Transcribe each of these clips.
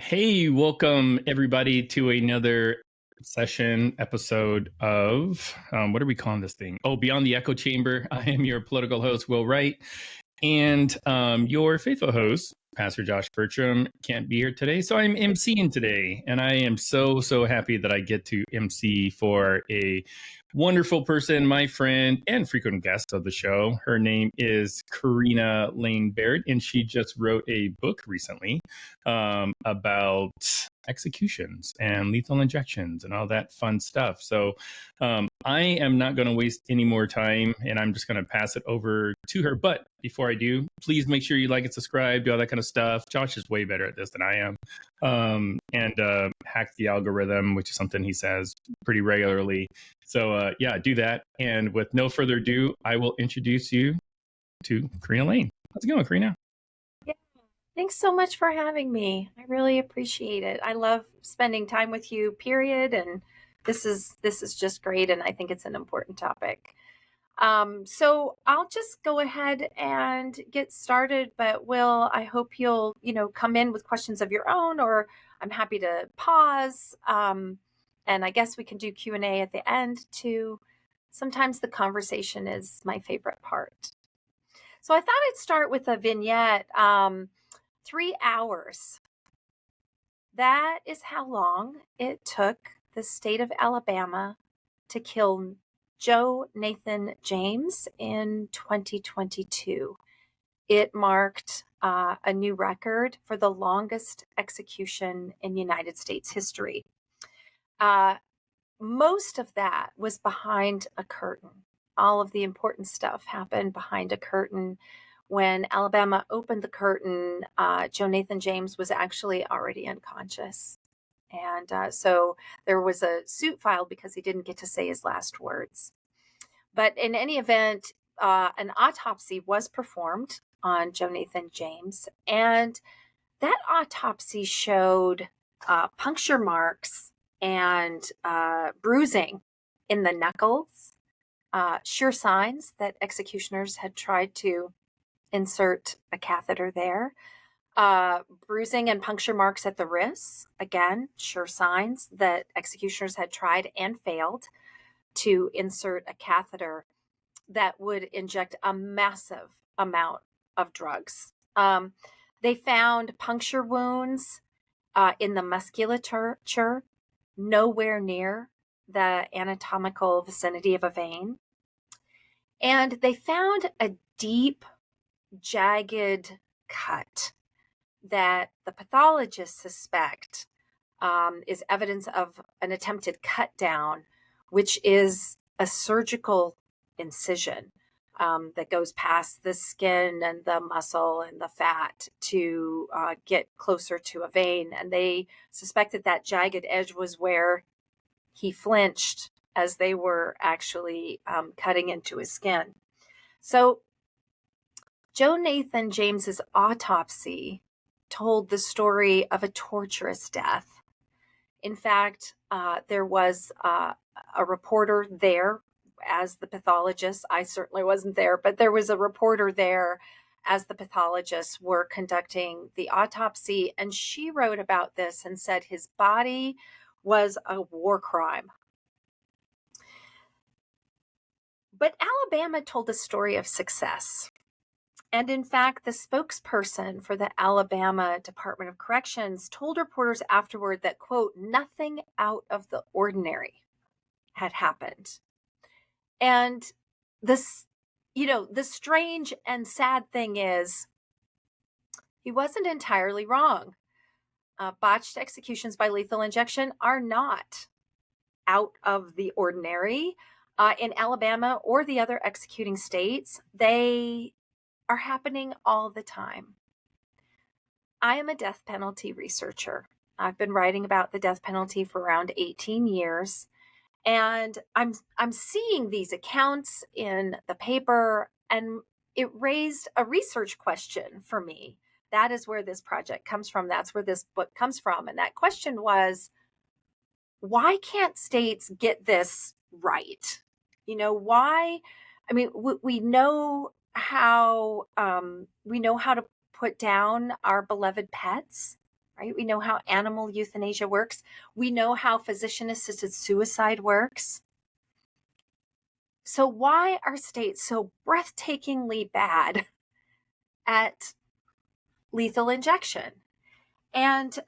Hey, welcome everybody to another episode of what are we calling this thing? Oh, Beyond the Echo Chamber. I am your political host, Will Wright, and your faithful host, Pastor Josh Bertram, can't be here today, so I'm emceeing today, and I am so happy that I get to MC for a wonderful person, my friend and frequent guest of the show. Her name is Corinna Barrett, and she just wrote a book recently about executions and lethal injections and all that fun stuff. So I am not going to waste any more time, and I'm just going to pass it over to her. But before I do, please make sure you like and subscribe, do all that kind of stuff. Josh is way better at this than I am. And hack the algorithm, which is something he says pretty regularly. So yeah, do that. And with no further ado, I will introduce you to Corinna Lain. How's it going, Corinna? Yeah, thanks so much for having me. I really appreciate it. I love spending time with you, period. And this is just great. And I think it's an important topic. So I'll just go ahead and get started. But Will, I hope you'll, come in with questions of your own, or I'm happy to pause. And I guess we can do Q&A at the end too. Sometimes the conversation is my favorite part. So I thought I'd start with a vignette. 3 hours. That is how long it took the state of Alabama to kill Joe Nathan James in 2022. It marked a new record for the longest execution in United States history. Most of that was behind a curtain. All of the important stuff happened behind a curtain. When Alabama opened the curtain, Joe Nathan James was actually already unconscious. And so there was a suit filed because he didn't get to say his last words. But in any event, an autopsy was performed on Joe Nathan James. And that autopsy showed puncture marks and bruising in the knuckles, sure signs that executioners had tried to insert a catheter there. Bruising and puncture marks at the wrists, again, sure signs that executioners had tried and failed to insert a catheter that would inject a massive amount of drugs. They found puncture wounds in the musculature, nowhere near the anatomical vicinity of a vein. And they found a deep, jagged cut that the pathologists suspect is evidence of an attempted cut down, which is a surgical incision that goes past the skin and the muscle and the fat to get closer to a vein. And they suspected that jagged edge was where he flinched as they were actually cutting into his skin. So Joe Nathan James's autopsy told the story of a torturous death. In fact, there was a reporter there as the pathologist. I certainly wasn't there, but there was a reporter there as the pathologists were conducting the autopsy. And she wrote about this and said his body was a war crime. But Alabama told a story of success. And in fact, the spokesperson for the Alabama Department of Corrections told reporters afterward that, quote, nothing out of the ordinary had happened. And this, the strange and sad thing is he wasn't entirely wrong. Botched executions by lethal injection are not out of the ordinary. In Alabama or the other executing states, they are happening all the time. I am a death penalty researcher. I've been writing about the death penalty for around 18 years. And I'm seeing these accounts in the paper, and it raised a research question for me. That is where this project comes from. That's where this book comes from. And that question was, why can't states get this right? Why? I mean, we know how to put down our beloved pets, right? We know how animal euthanasia works. We know how physician-assisted suicide works. So why are states so breathtakingly bad at lethal injection? And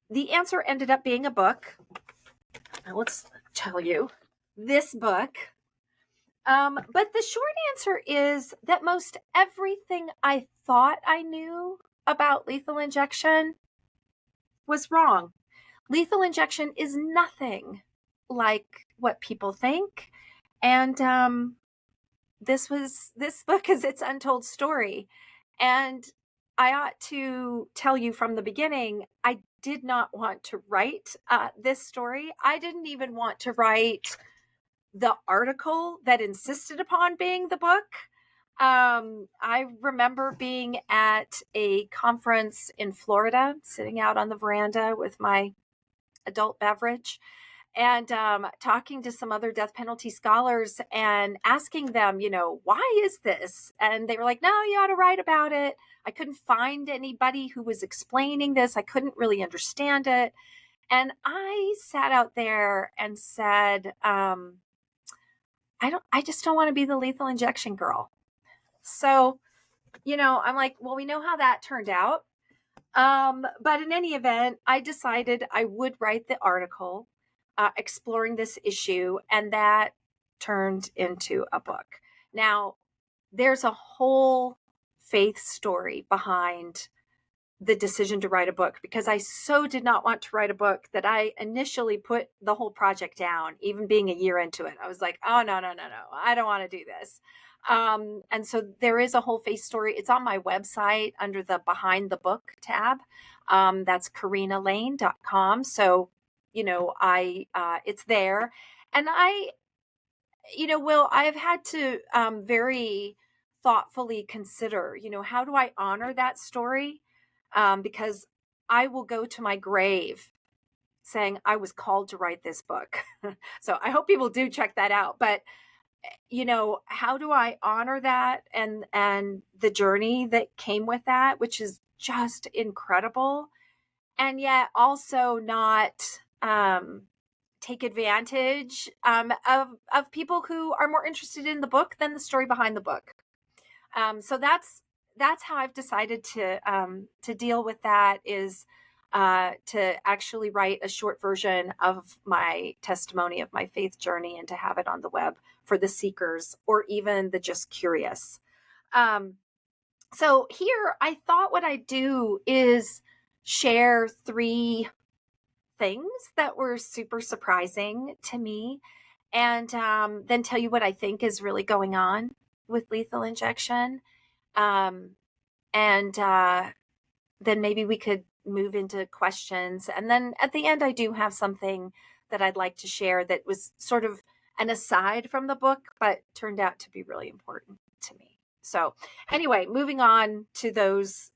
the answer ended up being a book. Now let's tell you this book. But the short answer is that most everything I thought I knew about lethal injection was wrong. Lethal injection is nothing like what people think. And this book is its untold story. And I ought to tell you from the beginning, I did not want to write this story. I didn't even want to write the article that insisted upon being the book. I remember being at a conference in Florida, sitting out on the veranda with my adult beverage, and talking to some other death penalty scholars and asking them, why is this? And they were like, no, you ought to write about it. I couldn't find anybody who was explaining this. I couldn't really understand it. And I sat out there and said, I just don't want to be the lethal injection girl. So, I'm like, well, we know how that turned out. But in any event, I decided I would write the article exploring this issue, and that turned into a book. Now, there's a whole faith story behind the decision to write a book, because I so did not want to write a book that I initially put the whole project down, even being a year into it. I was like, oh, no, I don't want to do this. And so there is a whole faith story. It's on my website under the Behind the Book tab. That's CorinnaLain.com. So, it's there. And I've had to very thoughtfully consider, how do I honor that story? Because I will go to my grave saying I was called to write this book. So I hope people do check that out. But, how do I honor that and the journey that came with that, which is just incredible, and yet also not take advantage of people who are more interested in the book than the story behind the book. So that's how I've decided to deal with that, is to actually write a short version of my testimony of my faith journey and to have it on the web for the seekers or even the just curious. So here I thought what I'd do is share 3 things that were super surprising to me, and then tell you what I think is really going on with lethal injection. And then maybe we could move into questions. And then at the end, I do have something that I'd like to share that was sort of an aside from the book, but turned out to be really important to me. So anyway, moving on to those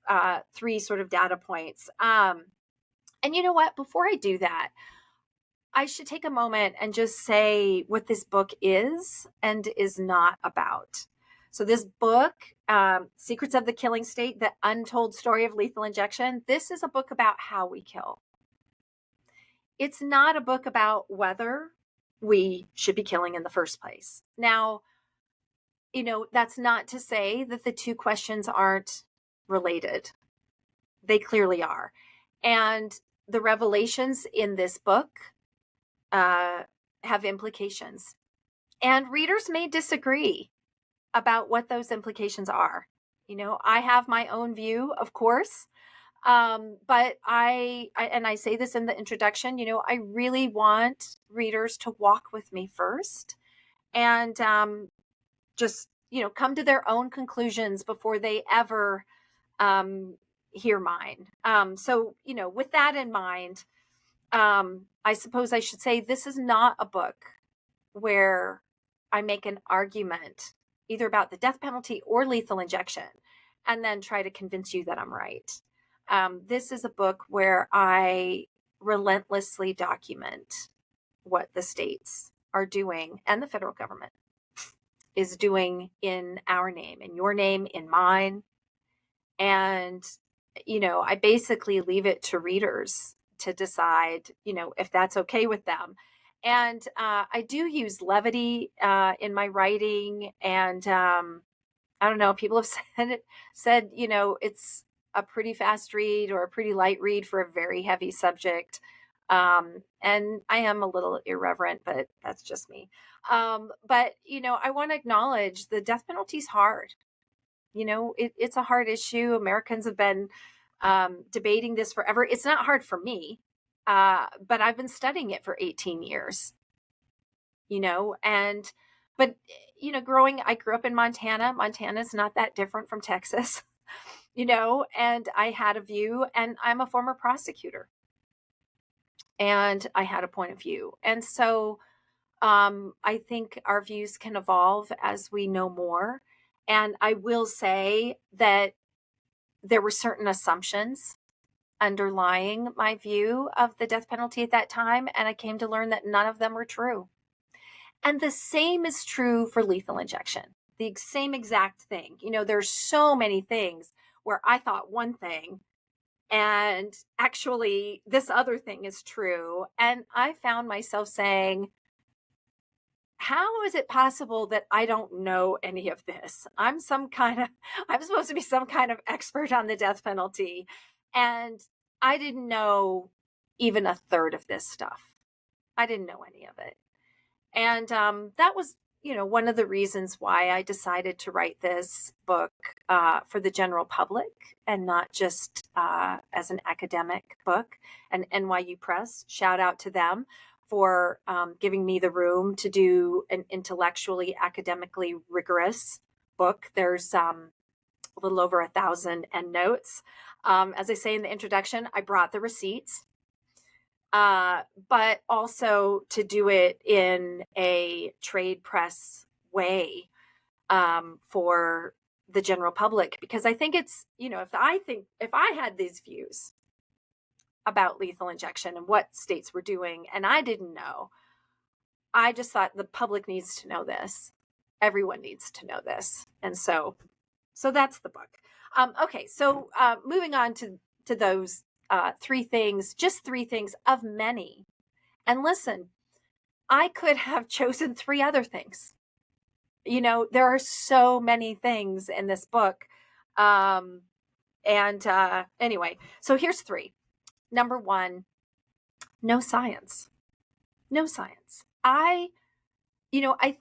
3 sort of data points. And you know what? Before I do that, I should take a moment and just say what this book is and is not about. So this book, Secrets of the Killing State, The Untold Story of Lethal Injection, this is a book about how we kill. It's not a book about whether we should be killing in the first place. Now, that's not to say that the 2 questions aren't related. They clearly are. And the revelations in this book have implications. And readers may disagree about what those implications are. I have my own view, of course, but I say this in the introduction, I really want readers to walk with me first and just, come to their own conclusions before they ever hear mine. So, with that in mind, I suppose I should say this is not a book where I make an argument either about the death penalty or lethal injection and then try to convince you that I'm right. This is a book where I relentlessly document what the states are doing and the federal government is doing in our name, in your name, in mine. And I basically leave it to readers to decide, if that's okay with them. And I do use levity in my writing. And I don't know, people have said, it's a pretty fast read or a pretty light read for a very heavy subject. And I am a little irreverent, but that's just me. But, I want to acknowledge the death penalty is hard. It's a hard issue. Americans have been debating this forever. It's not hard for me, but I've been studying it for 18 years, but, I grew up in Montana. Montana's not that different from Texas, and I had a view, and I'm a former prosecutor, and I had a point of view. And so I think our views can evolve as we know more. And I will say that there were certain assumptions underlying my view of the death penalty at that time, and I came to learn that none of them were true. And the same is true for lethal injection. The same exact thing. There's so many things where I thought one thing and actually this other thing is true. And I found myself saying, how is it possible that I don't know any of this? I'm supposed to be some kind of expert on the death penalty. And I didn't know even a third of this stuff. I didn't know any of it. And that was, one of the reasons why I decided to write this book for the general public and not just as an academic book. And NYU Press, shout out to them for giving me the room to do an intellectually, academically rigorous book. There's a little over 1,000 endnotes. As I say in the introduction, I brought the receipts. But also to do it in a trade press way for the general public, because I think it's, if I had these views about lethal injection and what states were doing, and I didn't know, I just thought the public needs to know this. Everyone needs to know this. And so that's the book. Okay. So moving on to those three things, just three things of many. And listen, I could have chosen three other things. There are so many things in this book. Anyway, so here's three. Number one, no science. No science. I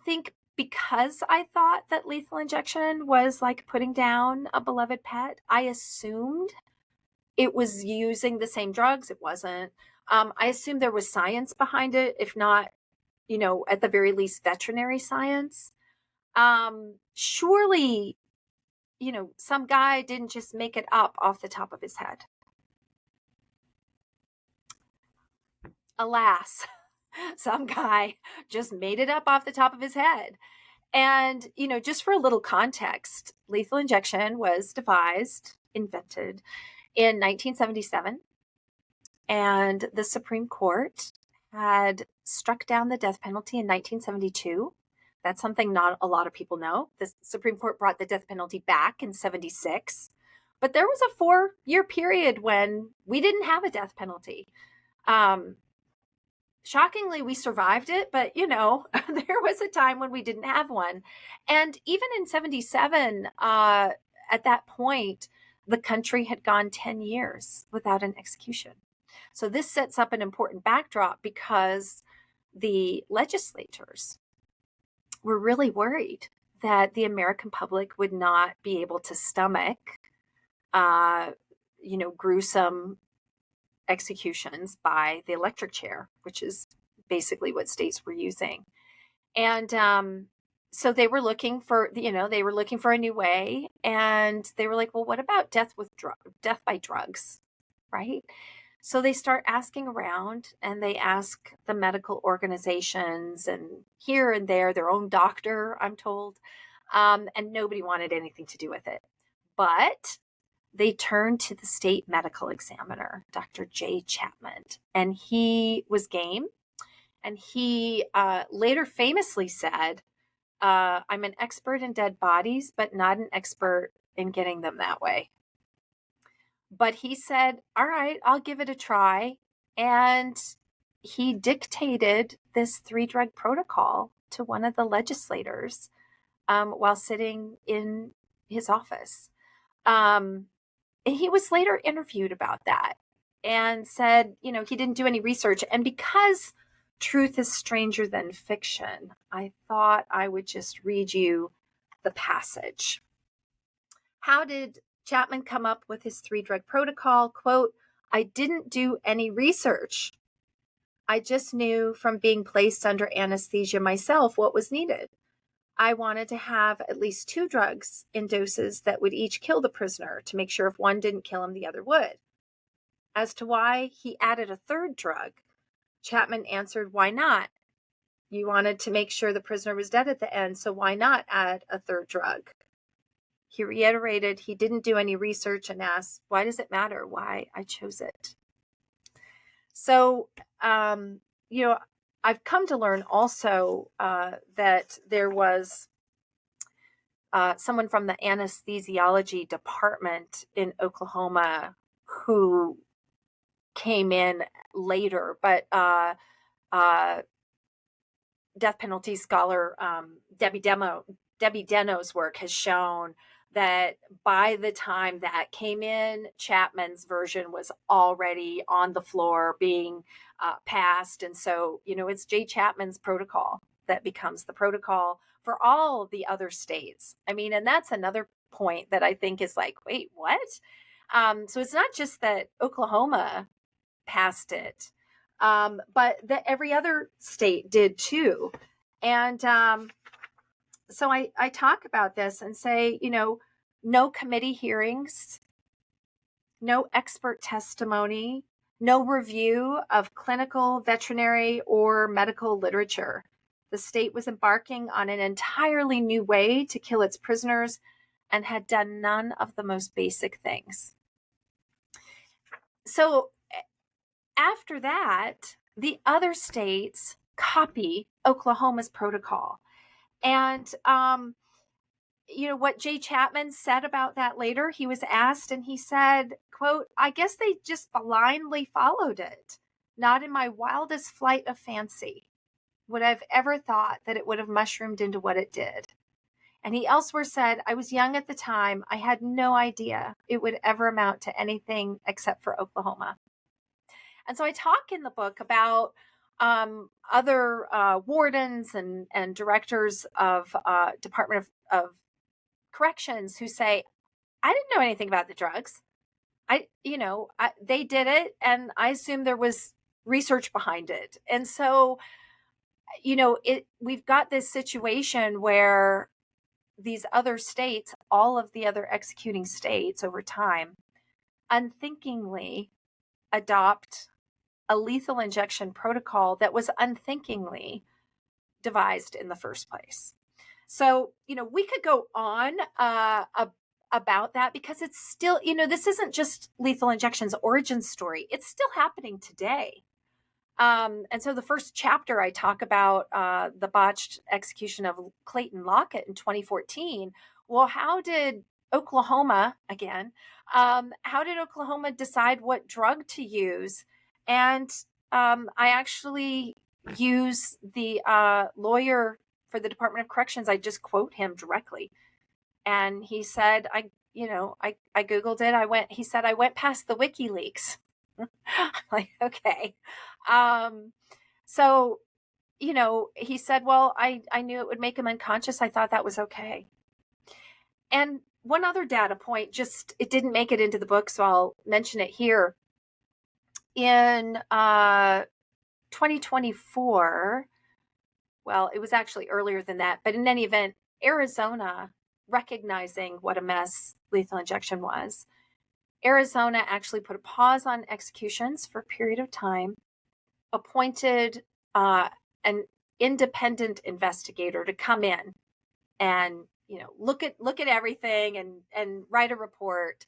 think because I thought that lethal injection was like putting down a beloved pet, I assumed it was using the same drugs. It wasn't. I assumed there was science behind it, if not, at the very least, veterinary science. Surely, some guy didn't just make it up off the top of his head. Alas, some guy just made it up off the top of his head. And, just for a little context, lethal injection was invented in 1977. And the Supreme Court had struck down the death penalty in 1972. That's something not a lot of people know. The Supreme Court brought the death penalty back in 76. But there was a 4-year period when we didn't have a death penalty. Shockingly, we survived it, but, there was a time when we didn't have one. And even in 77, at that point, the country had gone 10 years without an execution. So this sets up an important backdrop because the legislators were really worried that the American public would not be able to stomach, gruesome executions by the electric chair, which is basically what states were using. And so they were looking for, a new way. And they were like, well, what about death by drugs, right? So they start asking around, and they ask the medical organizations and here and there, their own doctor, I'm told, and nobody wanted anything to do with it. But they turned to the state medical examiner, Dr. J. Chapman, and he was game. And he later famously said, I'm an expert in dead bodies, but not an expert in getting them that way. But he said, all right, I'll give it a try. And he dictated this 3-drug protocol to one of the legislators while sitting in his office. He was later interviewed about that and said, he didn't do any research. And because truth is stranger than fiction, I thought I would just read you the passage. How did Chapman come up with his 3-drug protocol? Quote, I didn't do any research. I just knew from being placed under anesthesia myself what was needed. I wanted to have at least 2 drugs in doses that would each kill the prisoner to make sure if one didn't kill him, the other would. As to why he added a 3rd drug, Chapman answered, why not? You wanted to make sure the prisoner was dead at the end, so why not add a 3rd drug? He reiterated he didn't do any research and asked, why does it matter why I chose it? So, I've come to learn also that there was someone from the anesthesiology department in Oklahoma who came in later, but death penalty scholar Debbie Deno's work has shown that by the time that came in, Chapman's version was already on the floor being passed. And so, it's J. Chapman's protocol that becomes the protocol for all the other states. I mean, and that's another point that I think is like, wait, what? So it's not just that Oklahoma passed it, but that every other state did too. And so I talk about this and say, no committee hearings, no expert testimony, no review of clinical, veterinary, or medical literature. The state was embarking on an entirely new way to kill its prisoners and had done none of the most basic things. So after that, the other states copy Oklahoma's protocol. And, what J. Chapman said about that later, he was asked and he said, quote, I guess they just blindly followed it. Not in my wildest flight of fancy would I have ever thought that it would have mushroomed into what it did. And he elsewhere said, I was young at the time. I had no idea it would ever amount to anything except for Oklahoma. And so I talk in the book about other wardens and directors of Department of Corrections who say, I didn't know anything about the drugs. They did it, and I assume there was research behind it. And so, we've got this situation where these other states, all of the other executing states over time, unthinkingly adopt a lethal injection protocol that was unthinkingly devised in the first place. So, we could go on about that because it's still, this isn't just lethal injection's origin story. It's still happening today. And so the first chapter, I talk about the botched execution of Clayton Lockett in 2014. Well, how did Oklahoma, again, how did Oklahoma decide what drug to use? And I actually use the lawyer for the Department of Corrections. I just quote him directly. And he said, I Googled it. He said, I went past the WikiLeaks. I'm like, okay. So, he said, well, I knew it would make him unconscious. I thought that was okay. And one other data point, it didn't make it into the book, so I'll mention it here. In 2024, well, it was actually earlier than that, but in any event, Arizona, recognizing what a mess lethal injection was, Arizona actually put a pause on executions for a period of time, appointed an independent investigator to come in and look at everything and write a report.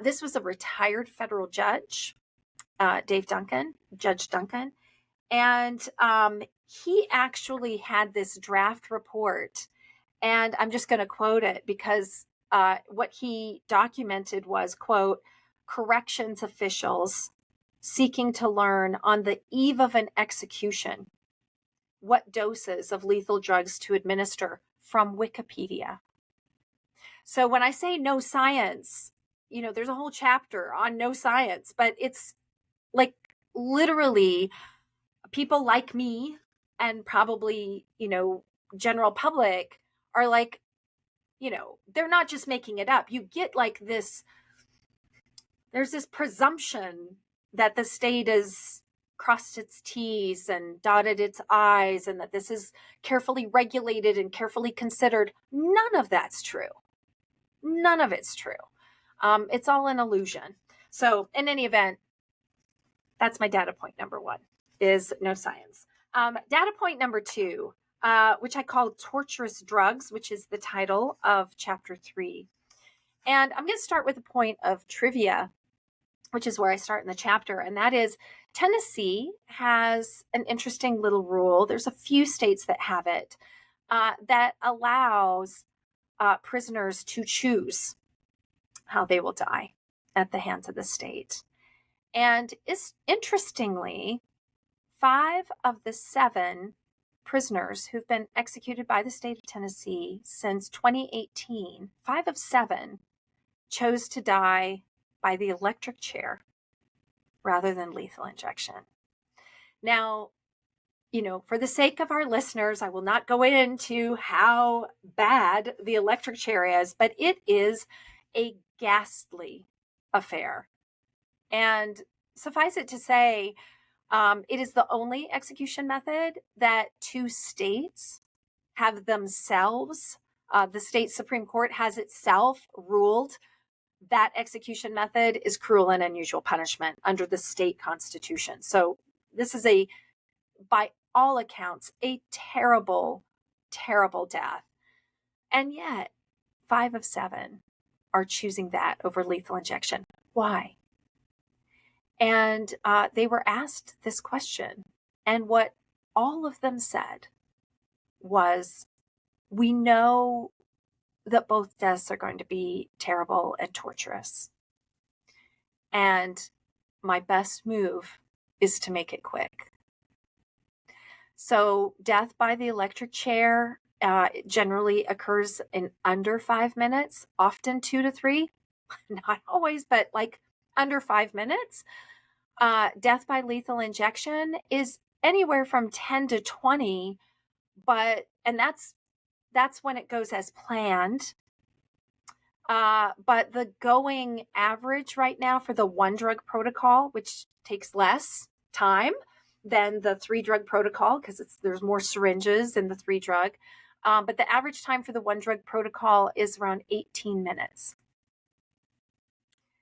This was a retired federal judge, Judge Duncan, and he actually had this draft report, and I'm just going to quote it because what he documented was, quote, corrections officials seeking to learn on the eve of an execution what doses of lethal drugs to administer from Wikipedia. So when I say no science, there's a whole chapter on no science, but it's like literally people like me and probably, general public are like, they're not just making it up. You get like this, there's this presumption that the state has crossed its T's and dotted its I's and that this is carefully regulated and carefully considered. None of that's true. None of it's true. It's all an illusion. So in any event, that's my data point number 1, is no science. Data point number 2, which I call Torturous Drugs, which is the title of chapter 3. And I'm going to start with a point of trivia, which is where I start in the chapter. And that is Tennessee has an interesting little rule. There's a few states that have it, that allows prisoners to choose how they will die at the hands of the state. And interestingly, 5 of the 7 prisoners who've been executed by the state of Tennessee since 2018, 5 of 7 chose to die by the electric chair rather than lethal injection. Now, for the sake of our listeners, I will not go into how bad the electric chair is, but it is a ghastly affair. And suffice it to say, it is the only execution method that 2 states have themselves, the state Supreme Court has itself ruled that execution method is cruel and unusual punishment under the state constitution. So this is by all accounts, a terrible, terrible death. And yet 5 of 7 are choosing that over lethal injection. Why? And they were asked this question. And what all of them said was, we know that both deaths are going to be terrible and torturous. And my best move is to make it quick. So death by the electric chair generally occurs in under 5 minutes, often 2 to 3, not always, but like under 5 minutes. Death by lethal injection is anywhere from 10 to 20, and that's when it goes as planned. But the going average right now for the 1-drug protocol, which takes less time than the 3-drug protocol because there's more syringes in the 3-drug, but the average time for the 1-drug protocol is around 18 minutes.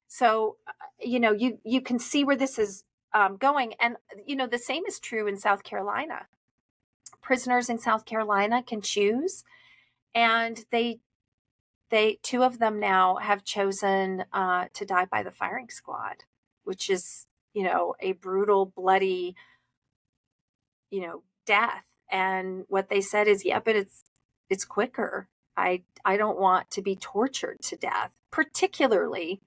So, you can see where this is going. And, the same is true in South Carolina. Prisoners in South Carolina can choose, and they 2 of them now have chosen to die by the firing squad, which is, a brutal, bloody, death. And what they said is, yeah, but it's quicker. I don't want to be tortured to death, particularly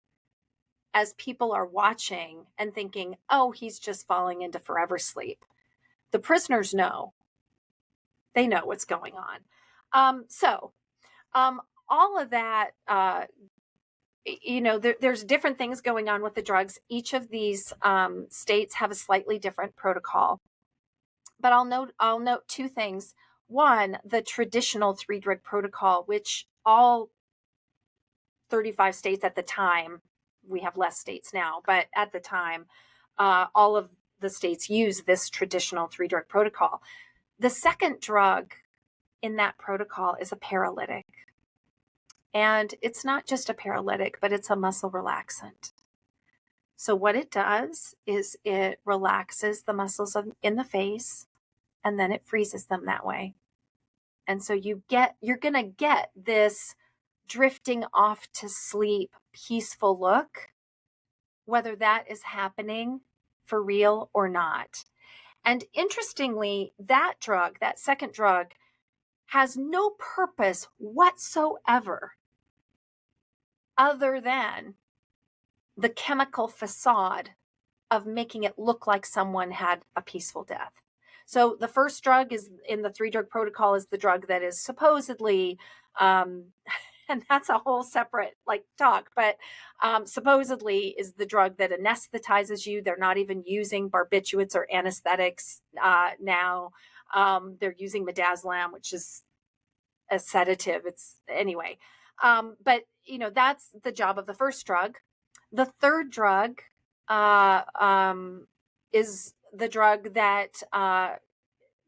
as people are watching and thinking, oh, he's just falling into forever sleep. The prisoners know. They know what's going on. So all of that, there's different things going on with the drugs. Each of these states have a slightly different protocol. But I'll note 2 things. One, the traditional 3-drug protocol, which all 35 states at the time, we have less states now, but at the time, all of the states use this traditional 3-drug protocol. The second drug in that protocol is a paralytic. And it's not just a paralytic, but it's a muscle relaxant. So what it does is it relaxes the muscles in the face, and then it freezes them that way. And so you're going to get this drifting off to sleep, peaceful look, whether that is happening for real or not. And interestingly, that drug, that second drug, has no purpose whatsoever other than the chemical facade of making it look like someone had a peaceful death. So the first drug is in the 3-drug protocol is the drug that is supposedly, and that's a whole separate talk, but supposedly is the drug that anesthetizes you. They're not even using barbiturates or anesthetics now. They're using midazolam, which is a sedative. Anyway. But that's the job of the first drug. The third drug is the drug that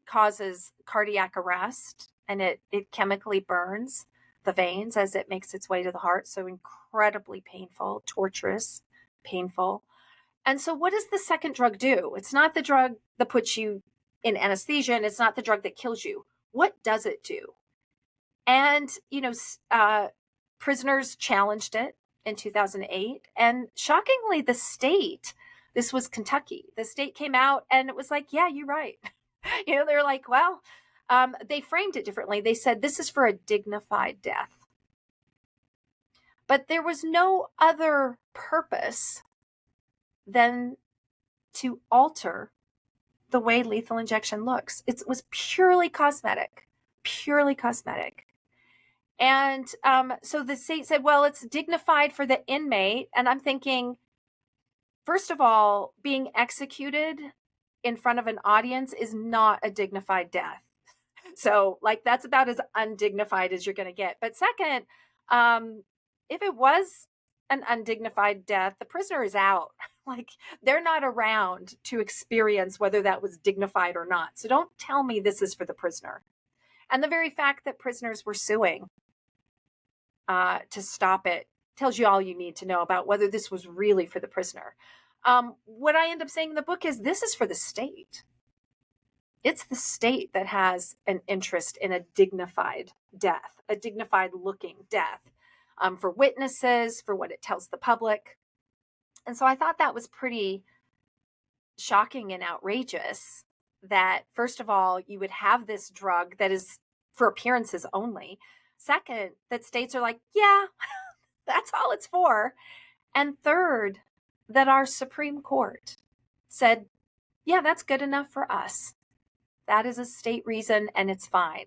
causes cardiac arrest, and it chemically burns the veins as it makes its way to the heart. So incredibly painful, torturous, painful. And so what does the second drug do? It's not the drug that puts you in anesthesia, and it's not the drug that kills you. What does it do? And, prisoners challenged it in 2008. And shockingly, the state, this was Kentucky, the state came out and it was like, yeah, you're right. They're like, well, they framed it differently. They said, this is for a dignified death. But there was no other purpose than to alter the way lethal injection looks. It was purely cosmetic. And so the state said, well, it's dignified for the inmate. And I'm thinking, first of all, being executed in front of an audience is not a dignified death. So that's about as undignified as you're going to get. But second, if it was an undignified death, the prisoner is out. They're not around to experience whether that was dignified or not. So don't tell me this is for the prisoner. And the very fact that prisoners were suing to stop it tells you all you need to know about whether this was really for the prisoner. What I end up saying in the book is this is for the state. It's the state that has an interest in a dignified death, a dignified looking death, for witnesses, for what it tells the public. And so I thought that was pretty shocking and outrageous that, first of all, you would have this drug that is for appearances only. Second, that states are like, yeah, that's all it's for. And third, that our Supreme Court said, yeah, that's good enough for us. That is a state reason and it's fine.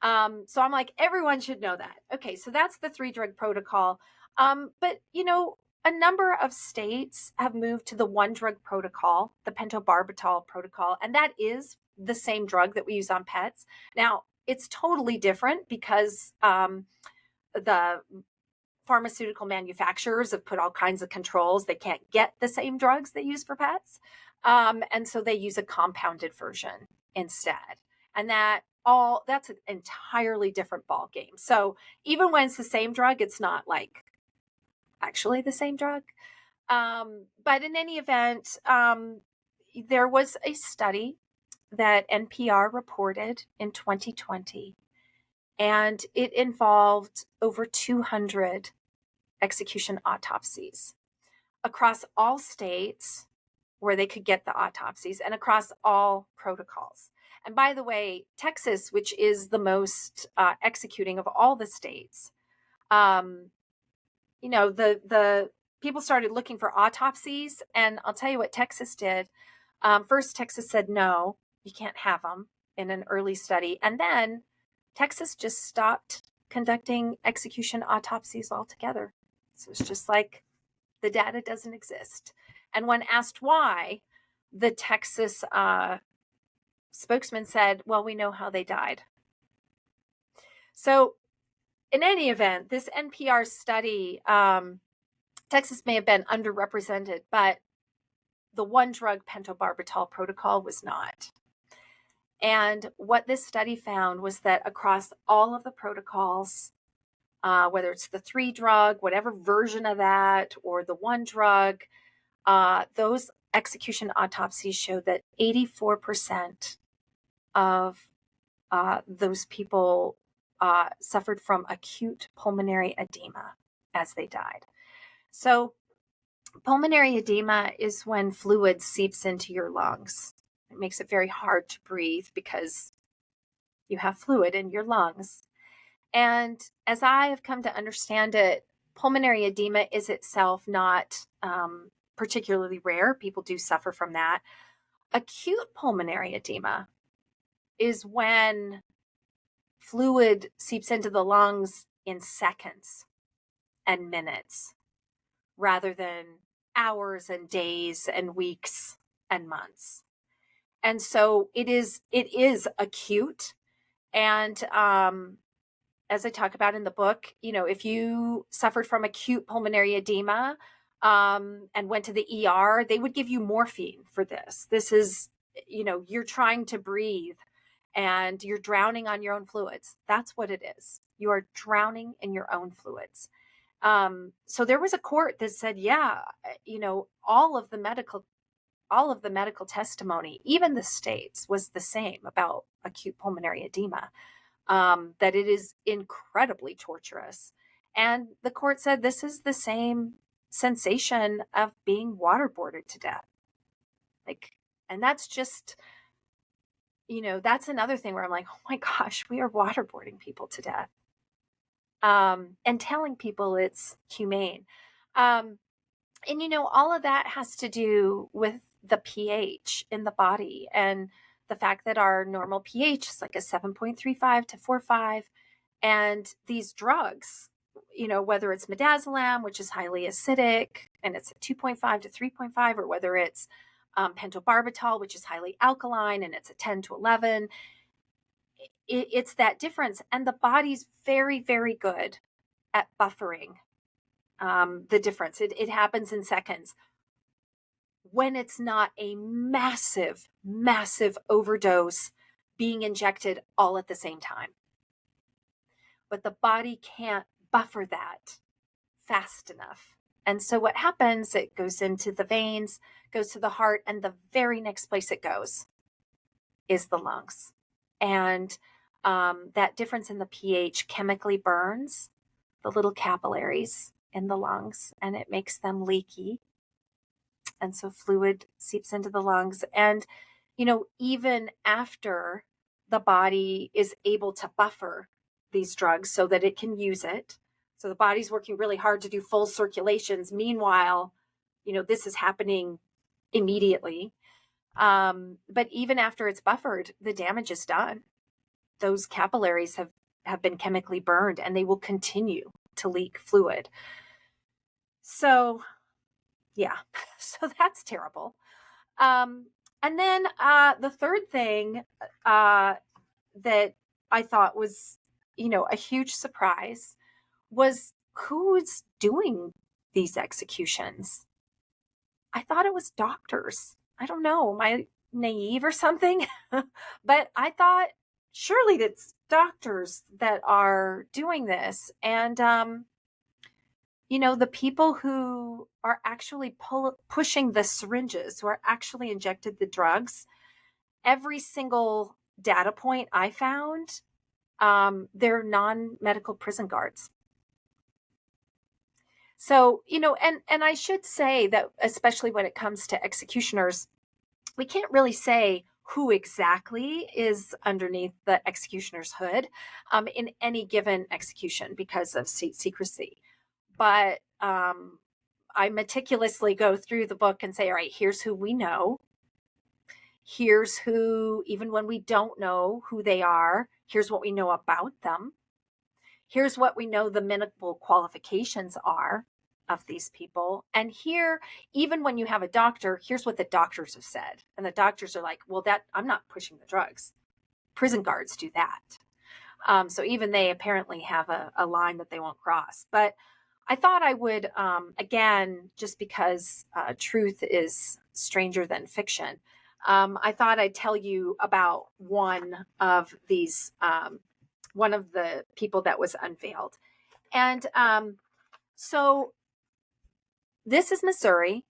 So I'm like, everyone should know that. Okay, so that's the 3-drug protocol. But, a number of states have moved to the 1-drug protocol, the pentobarbital protocol, and that is the same drug that we use on pets. Now, it's totally different because the pharmaceutical manufacturers have put all kinds of controls. They can't get the same drugs they use for pets. And so they use a compounded version instead. And that's an entirely different ball game. So even when it's the same drug, it's not actually the same drug. But in any event, there was a study that NPR reported in 2020, and it involved over 200 execution autopsies across all states where they could get the autopsies and across all protocols. And by the way, Texas, which is the most executing of all the states, the people started looking for autopsies, and I'll tell you what Texas did. First, Texas said, no, you can't have them in an early study. And then Texas just stopped conducting execution autopsies altogether. So it's just like the data doesn't exist. And when asked why, the Texas spokesman said, well, we know how they died. So in any event, this NPR study, Texas may have been underrepresented, but the 1-drug pentobarbital protocol was not. And what this study found was that across all of the protocols, whether it's the 3-drug, whatever version of that, or the 1-drug, those execution autopsies showed that 84% of those people suffered from acute pulmonary edema as they died. So pulmonary edema is when fluid seeps into your lungs. It makes it very hard to breathe because you have fluid in your lungs. And as I have come to understand it, pulmonary edema is itself not particularly rare. People do suffer from that. Acute pulmonary edema is when fluid seeps into the lungs in seconds and minutes rather than hours and days and weeks and months. And so it is acute. And as I talk about in the book, if you suffered from acute pulmonary edema and went to the ER, they would give you morphine for this. This is, you're trying to breathe and you're drowning on your own fluids. That's what it is. You are drowning in your own fluids. So there was a court that said, yeah, all of the medical testimony, even the state's, was the same about acute pulmonary edema, that it is incredibly torturous. And the court said this is the same sensation of being waterboarded to death. And that's just, that's another thing where I'm like, oh my gosh, we are waterboarding people to death. And telling people it's humane. And, all of that has to do with the pH in the body and the fact that our normal pH is like a 7.35 to 4.5. And these drugs, whether it's midazolam, which is highly acidic, and it's a 2.5 to 3.5, or whether it's pentobarbital, which is highly alkaline, and it's a 10 to 11, it's that difference. And the body's very, very good at buffering the difference. It happens in seconds when it's not a massive, massive overdose being injected all at the same time. But the body can't buffer that fast enough. And so what happens, it goes into the veins, goes to the heart, and the very next place it goes is the lungs. And that difference in the pH chemically burns the little capillaries in the lungs, and it makes them leaky. And so fluid seeps into the lungs. And, even after the body is able to buffer these drugs so that it can use it, so the body's working really hard to do full circulations. Meanwhile, this is happening immediately. But even after it's buffered, the damage is done. Those capillaries have been chemically burned, and they will continue to leak fluid. So, yeah, so that's terrible. And then the third thing that I thought was, a huge surprise was who's doing these executions. I thought it was doctors. I don't know, am I naive or something? But I thought surely it's doctors that are doing this. And, the people who are actually pushing the syringes, who are actually injected the drugs, every single data point I found, they're non-medical prison guards. So, and I should say that, especially when it comes to executioners, we can't really say who exactly is underneath the executioner's hood in any given execution because of state secrecy. But I meticulously go through the book and say, all right, here's who we know. Here's who, even when we don't know who they are, here's what we know about them. Here's what we know the minimal qualifications are of these people. And here, even when you have a doctor, here's what the doctors have said. And the doctors are like, well, I'm not pushing the drugs. Prison guards do that. So even they apparently have a line that they won't cross. But I thought I would, again, just because truth is stranger than fiction, I thought I'd tell you about one of these, one of the people that was unveiled. And so this is Missouri,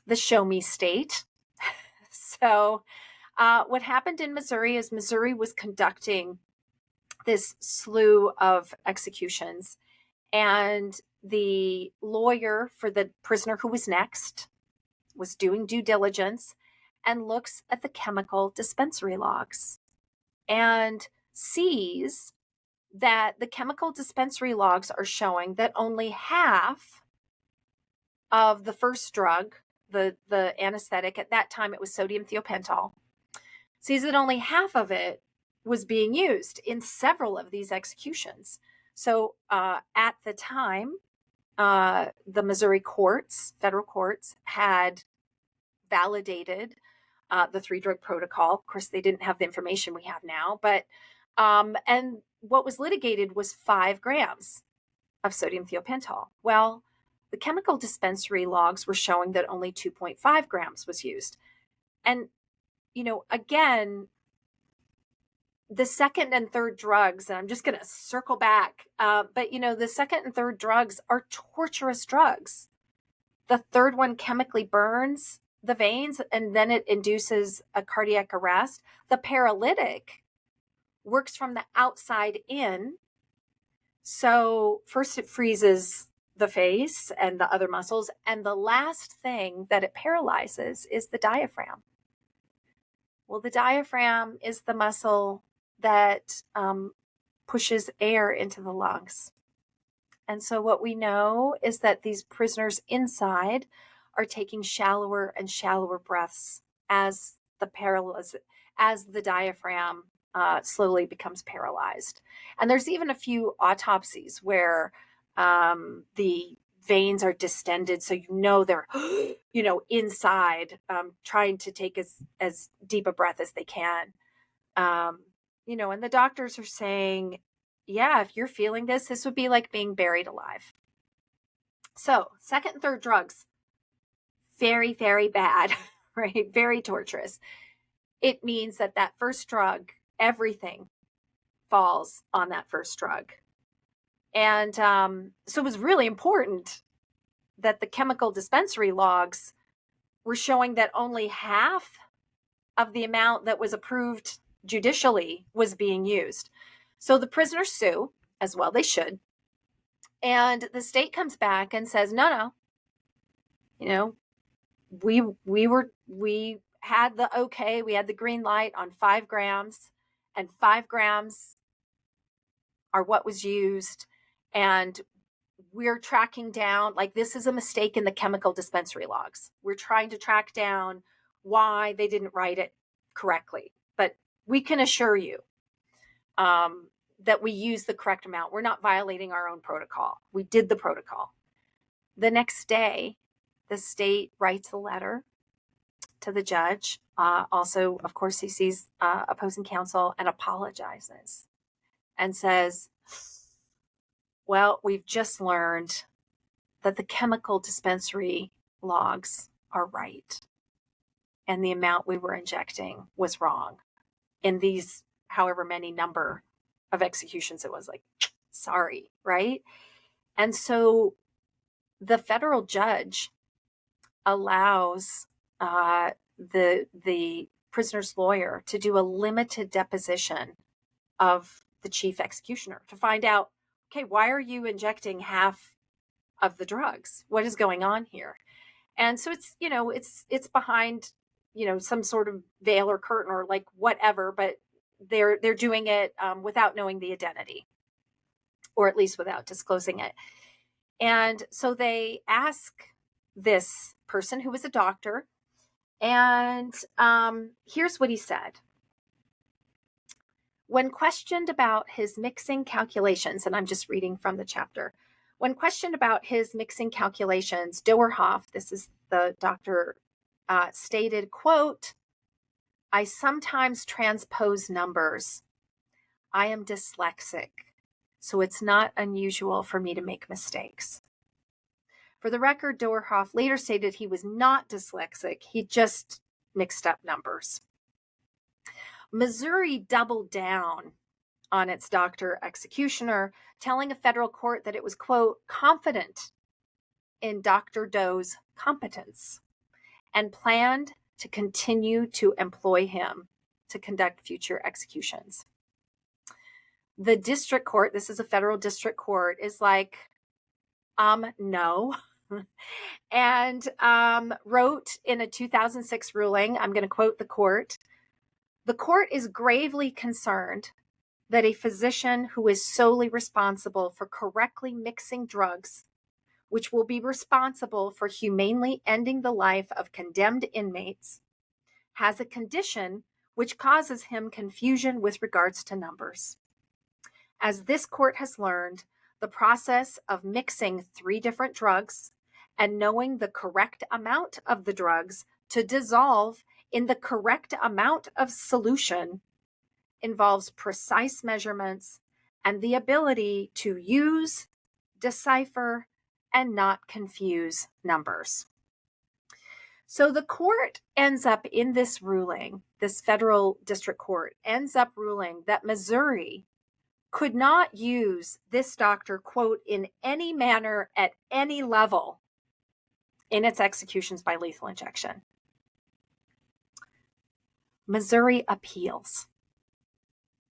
the show me state. So what happened in Missouri is Missouri was conducting this slew of executions, and the lawyer for the prisoner who was next was doing due diligence and looks at the chemical dispensary logs and sees that the chemical dispensary logs are showing that only half of the first drug, the anesthetic, at that time it was sodium thiopental, sees that only half of it was being used in several of these executions. So at the time, the Missouri courts, federal courts, had validated the 3-drug protocol. Of course, they didn't have the information we have now, but and what was litigated was 5 grams of sodium thiopental. Well, the chemical dispensary logs were showing that only 2.5 grams was used. And, again, the second and third drugs, and I'm just going to circle back, but, the second and third drugs are torturous drugs. The third one chemically burns the veins, and then it induces a cardiac arrest. The paralytic works from the outside in. So first it freezes the face and the other muscles, and the last thing that it paralyzes is the diaphragm. Well, the diaphragm is the muscle that pushes air into the lungs. And so what we know is that these prisoners inside are taking shallower and shallower breaths as the diaphragm slowly becomes paralyzed. And there's even a few autopsies where the veins are distended, so they're inside, trying to take as deep a breath as they can. And the doctors are saying, yeah, if you're feeling this would be like being buried alive. So second and third drugs, very, very bad, right? Very torturous. It means that first drug, everything falls on that first drug. And so it was really important that the chemical dispensary logs were showing that only half of the amount that was approved judicially was being used. So the prisoners sue, as well they should. And the state comes back and says, no, we had the okay, we had the green light on 5 grams, and 5 grams are what was used. And we're tracking down, this is a mistake in the chemical dispensary logs. We're trying to track down why they didn't write it correctly. But we can assure you that we use the correct amount. We're not violating our own protocol. We did the protocol. The next day, the state writes a letter to the judge. Also, of course, he sees opposing counsel and apologizes and says, well, we've just learned that the chemical dispensary logs are right. And the amount we were injecting was wrong in these however many number of executions it was. Sorry, right? And so the federal judge allows the prisoner's lawyer to do a limited deposition of the chief executioner to find out, okay, why are you injecting half of the drugs? What is going on here? And so it's behind, some sort of veil or curtain or whatever, but they're doing it without knowing the identity, or at least without disclosing it. And so they ask this person who was a doctor, and here's what he said. When questioned about his mixing calculations, and I'm just reading from the chapter, when questioned about his mixing calculations, Doerhoff, this is the doctor, stated, quote, I sometimes transpose numbers. I am dyslexic, so it's not unusual for me to make mistakes. For the record, Doerhoff later stated he was not dyslexic. He just mixed up numbers. Missouri doubled down on its doctor executioner, telling a federal court that it was, quote, confident in Dr. Doe's competence and planned to continue to employ him to conduct future executions. The district court, this is a federal district court, is like, no. And wrote in a 2006 ruling, I'm going to quote the court is gravely concerned that a physician who is solely responsible for correctly mixing drugs, which will be responsible for humanely ending the life of condemned inmates, has a condition which causes him confusion with regards to numbers. As this court has learned, the process of mixing 3 different drugs and knowing the correct amount of the drugs to dissolve in the correct amount of solution involves precise measurements and the ability to use, decipher, and not confuse numbers. So the court ends up in this ruling, this federal district court ends up ruling that Missouri could not use this doctor, quote, in any manner at any level in its executions by lethal injection. Missouri appeals.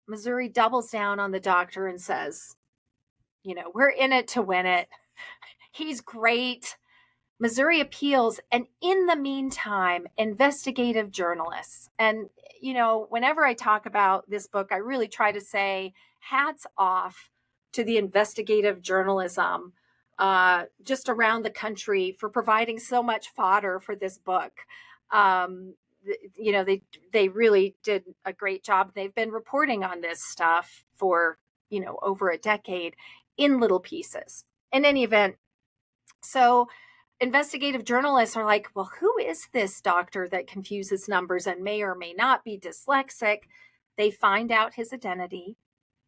Missouri doubles down on the doctor and says, we're in it to win it. He's great. Missouri appeals. And in the meantime, investigative journalists, and, whenever I talk about this book, I really try to say hats off to the investigative journalism just around the country for providing so much fodder for this book. They really did a great job. They've been reporting on this stuff for, over a decade in little pieces. In any event, so investigative journalists are like, well, who is this doctor that confuses numbers and may or may not be dyslexic? They find out his identity.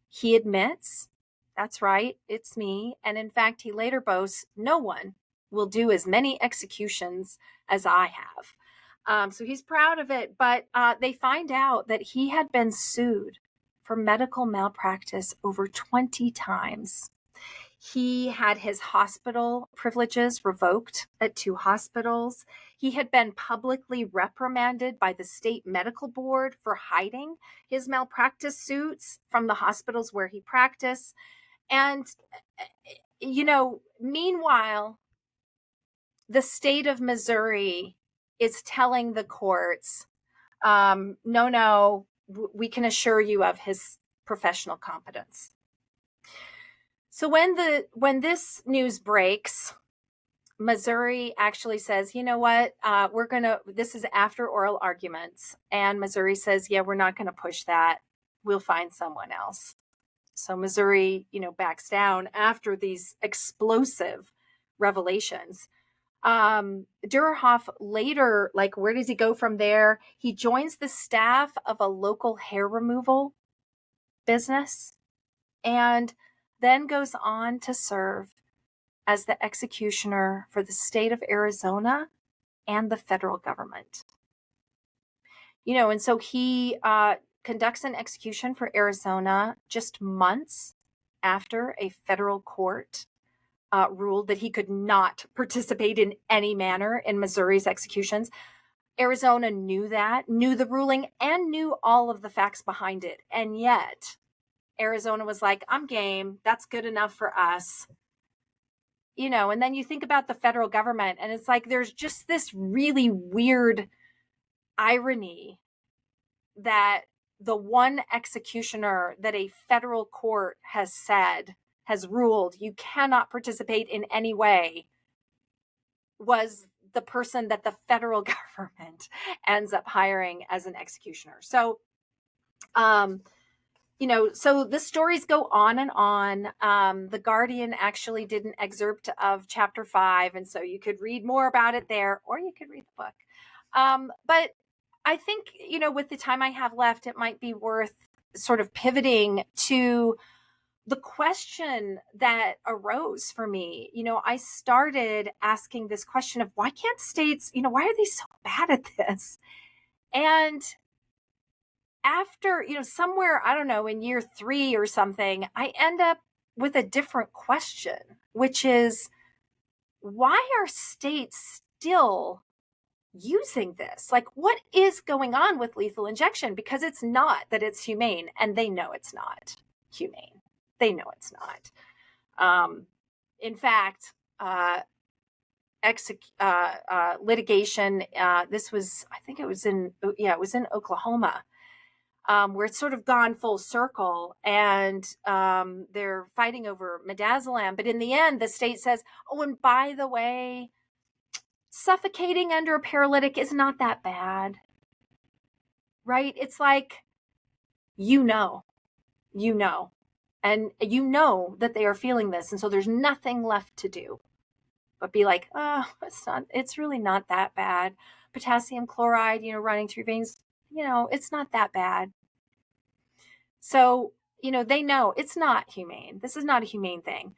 He admits, that's right, it's me. And in fact, he later boasts, no one will do as many executions as I have. So he's proud of it, but they find out that he had been sued for medical malpractice over 20 times. He had his hospital privileges revoked at 2 hospitals. He had been publicly reprimanded by the state medical board for hiding his malpractice suits from the hospitals where he practiced. And, meanwhile, the state of Missouri is telling the courts, no, we can assure you of his professional competence. So when this news breaks, Missouri actually says, you know what, this is after oral arguments. And Missouri says, yeah, we're not going to push that. We'll find someone else. So Missouri, backs down after these explosive revelations. Durhoff later, where does he go from there? He joins the staff of a local hair removal business and then goes on to serve as the executioner for the state of Arizona and the federal government. And so he conducts an execution for Arizona just months after a federal court ruled that he could not participate in any manner in Missouri's executions. Arizona knew the ruling, and knew all of the facts behind it. And yet, Arizona was like, I'm game. That's good enough for us. And then you think about the federal government, and it's like there's just this really weird irony that the one executioner that a federal court has ruled you cannot participate in any way was the person that the federal government ends up hiring as an executioner. So, so the stories go on and on. The Guardian actually did an excerpt of chapter 5, and so you could read more about it there, or you could read the book. But I think, with the time I have left, it might be worth sort of pivoting to the question that arose for me. I started asking this question of why can't states, why are they so bad at this? And after, somewhere, I don't know, in year 3 or something, I end up with a different question, which is, why are states still using this? What is going on with lethal injection? Because it's not that it's humane, and they know it's not humane. They know it's not. In fact, litigation, this was, I think it was in Oklahoma. where it's sort of gone full circle, and they're fighting over midazolam. But in the end, the state says, oh, and by the way, suffocating under a paralytic is not that bad, right? It's like, you know, and you know that they are feeling this. And so there's nothing left to do but be like, oh, it's really not that bad. Potassium chloride, running through veins, it's not that bad. So, they know it's not humane. This is not a humane thing.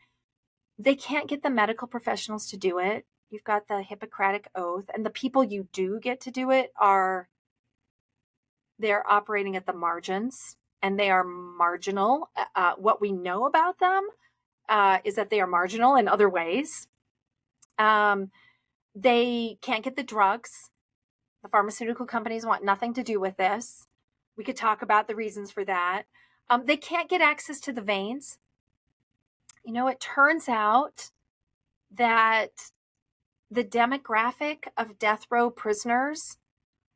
They can't get the medical professionals to do it. You've got the Hippocratic Oath, and the people you do get to do it they're operating at the margins, and they are marginal. What we know about them is that they are marginal in other ways. They can't get the drugs. The pharmaceutical companies want nothing to do with this. We could talk about the reasons for that. They can't get access to the veins. It turns out that the demographic of death row prisoners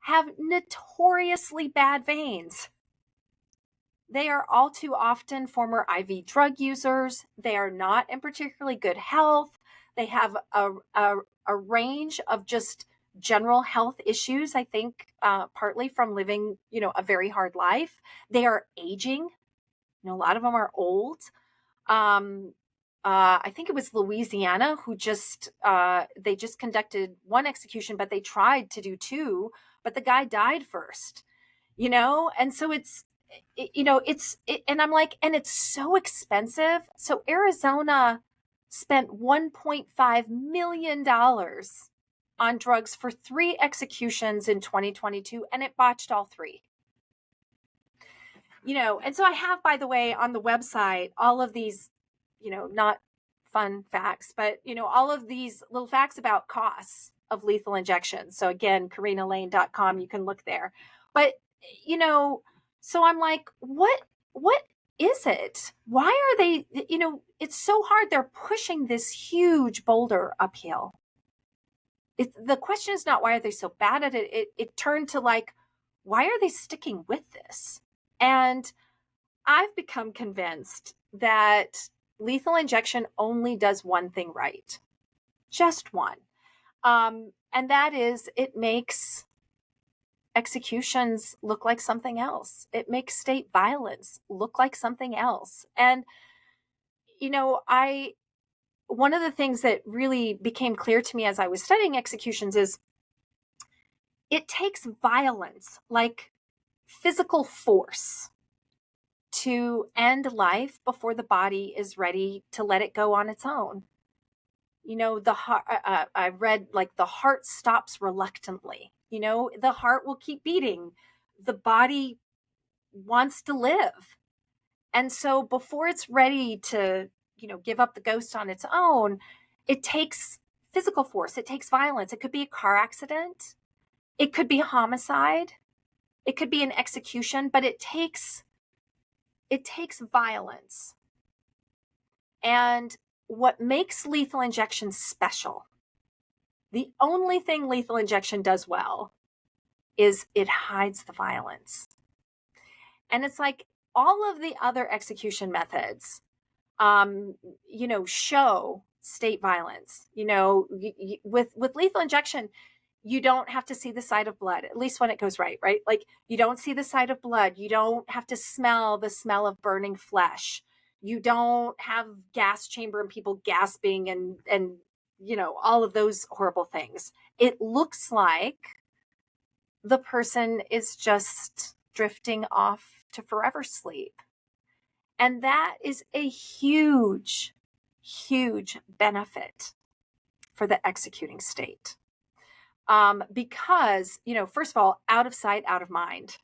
have notoriously bad veins. They are all too often former IV drug users. They are not in particularly good health. They have a range of just general health issues, I think, partly from living, a very hard life. They are aging. A lot of them are old. I think it was Louisiana who they just conducted one execution, but they tried to do two, but the guy died first, and so and I'm like, and it's so expensive. So Arizona spent $1.5 million on drugs for 3 executions in 2022, and it botched all 3. And so I have, by the way, on the website, all of these, not fun facts, but, all of these little facts about costs of lethal injections. So again, CorinnaLain.com, you can look there. But, so I'm like, what is it? Why are they, it's so hard. They're pushing this huge boulder uphill. The question is not why are they so bad at it? It turned to like, why are they sticking with this? And I've become convinced that lethal injection only does one thing right. Just one. And that is it makes executions look like something else. It makes state violence look like something else. And, one of the things that really became clear to me as I was studying executions is it takes violence, like physical force, to end life before the body is ready to let it go on its own. The heart, I read like the heart stops reluctantly. The heart will keep beating. The body wants to live. And so before it's ready to, give up the ghost on its own, it takes physical force. It takes violence. It could be a car accident. It could be a homicide. It could be an execution, but it takes violence. And what makes lethal injection special, the only thing lethal injection does well, is it hides the violence. And it's like all of the other execution methods, show state violence. With lethal injection, you don't have to see the sight of blood, at least when it goes right? Like you don't see the sight of blood. You don't have to smell the smell of burning flesh. You don't have gas chamber and people gasping and all of those horrible things. It looks like the person is just drifting off to forever sleep. And that is a huge, huge benefit for the executing state. Because, first of all, out of sight, out of mind,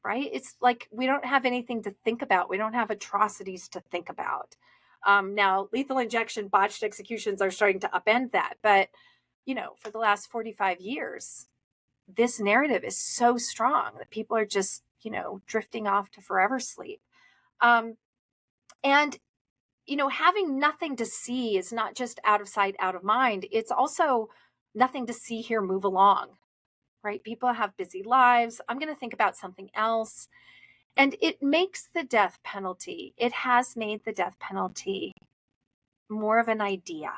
right? It's like we don't have anything to think about. We don't have atrocities to think about. Now, lethal injection, botched executions are starting to upend that. But, for the last 45 years, this narrative is so strong that people are just, drifting off to forever sleep. And, having nothing to see is not just out of sight, out of mind. It's also nothing to see here, move along, right? People have busy lives. I'm going to think about something else. And it makes the death penalty, it has made the death penalty more of an idea,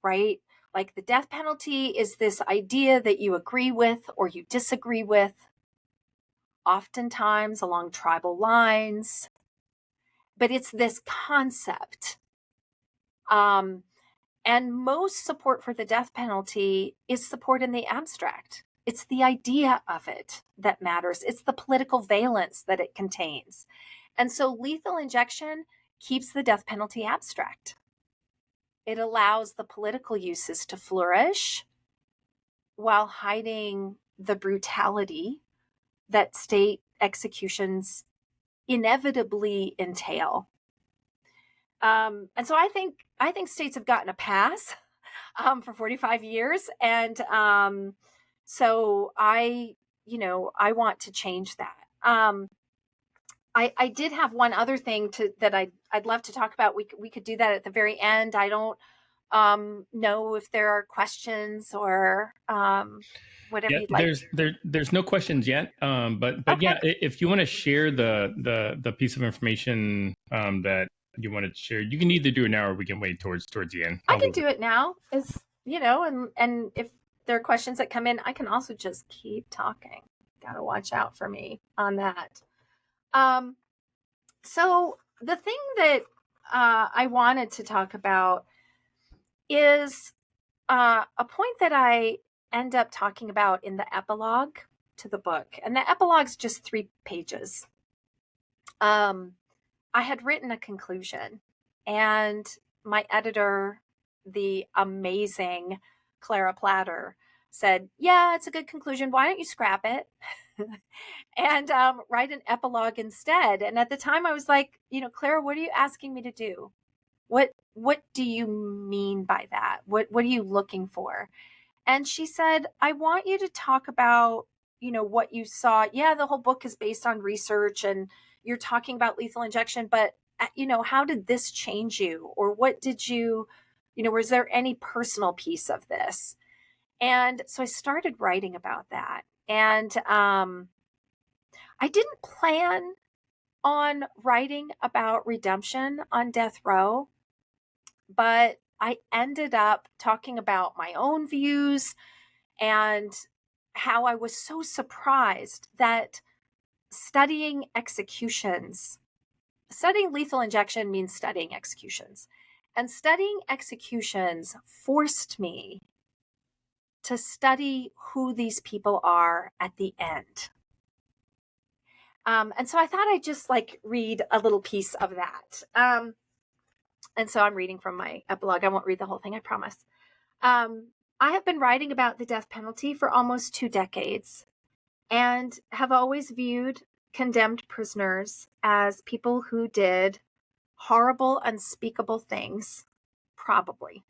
right? Like the death penalty is this idea that you agree with or you disagree with, oftentimes along tribal lines, but it's this concept. And most support for the death penalty is support in the abstract. It's the idea of it that matters. It's the political valence that it contains. And so lethal injection keeps the death penalty abstract. It allows the political uses to flourish while hiding the brutality that state executions inevitably entail. And so I think states have gotten a pass for 45 years. And so I want to change that. I did have one other thing that I'd love to talk about. We could do that at the very end. I don't know if there are questions or whatever you'd like. There's no questions yet. But okay. Yeah, if you want to share the piece of information that you wanted to share, you can either do it now or we can wait towards the end. I can do it now, and if there are questions that come in, I can also just keep talking. Gotta watch out for me on that. So the thing that I wanted to talk about is a point that I end up talking about in the epilogue to the book. And the epilogue's just 3 pages. I had written a conclusion, and my editor, the amazing Clara Platter, said, yeah, it's a good conclusion. Why don't you scrap it and write an epilogue instead? And at the time I was like, Clara, what are you asking me to do? What do you mean by that? What are you looking for? And she said, I want you to talk about, what you saw. Yeah, the whole book is based on research and you're talking about lethal injection, but, how did this change you? Or what did you, was there any personal piece of this? And so I started writing about that. And I didn't plan on writing about redemption on death row, but I ended up talking about my own views and how I was so surprised that studying lethal injection means studying executions. And studying executions forced me to study who these people are at the end. And so I thought I'd just read a little piece of that. And so I'm reading from my epilogue. I won't read the whole thing, I promise. I have been writing about the death penalty for almost 2 decades and have always viewed condemned prisoners as people who did horrible, unspeakable things, probably,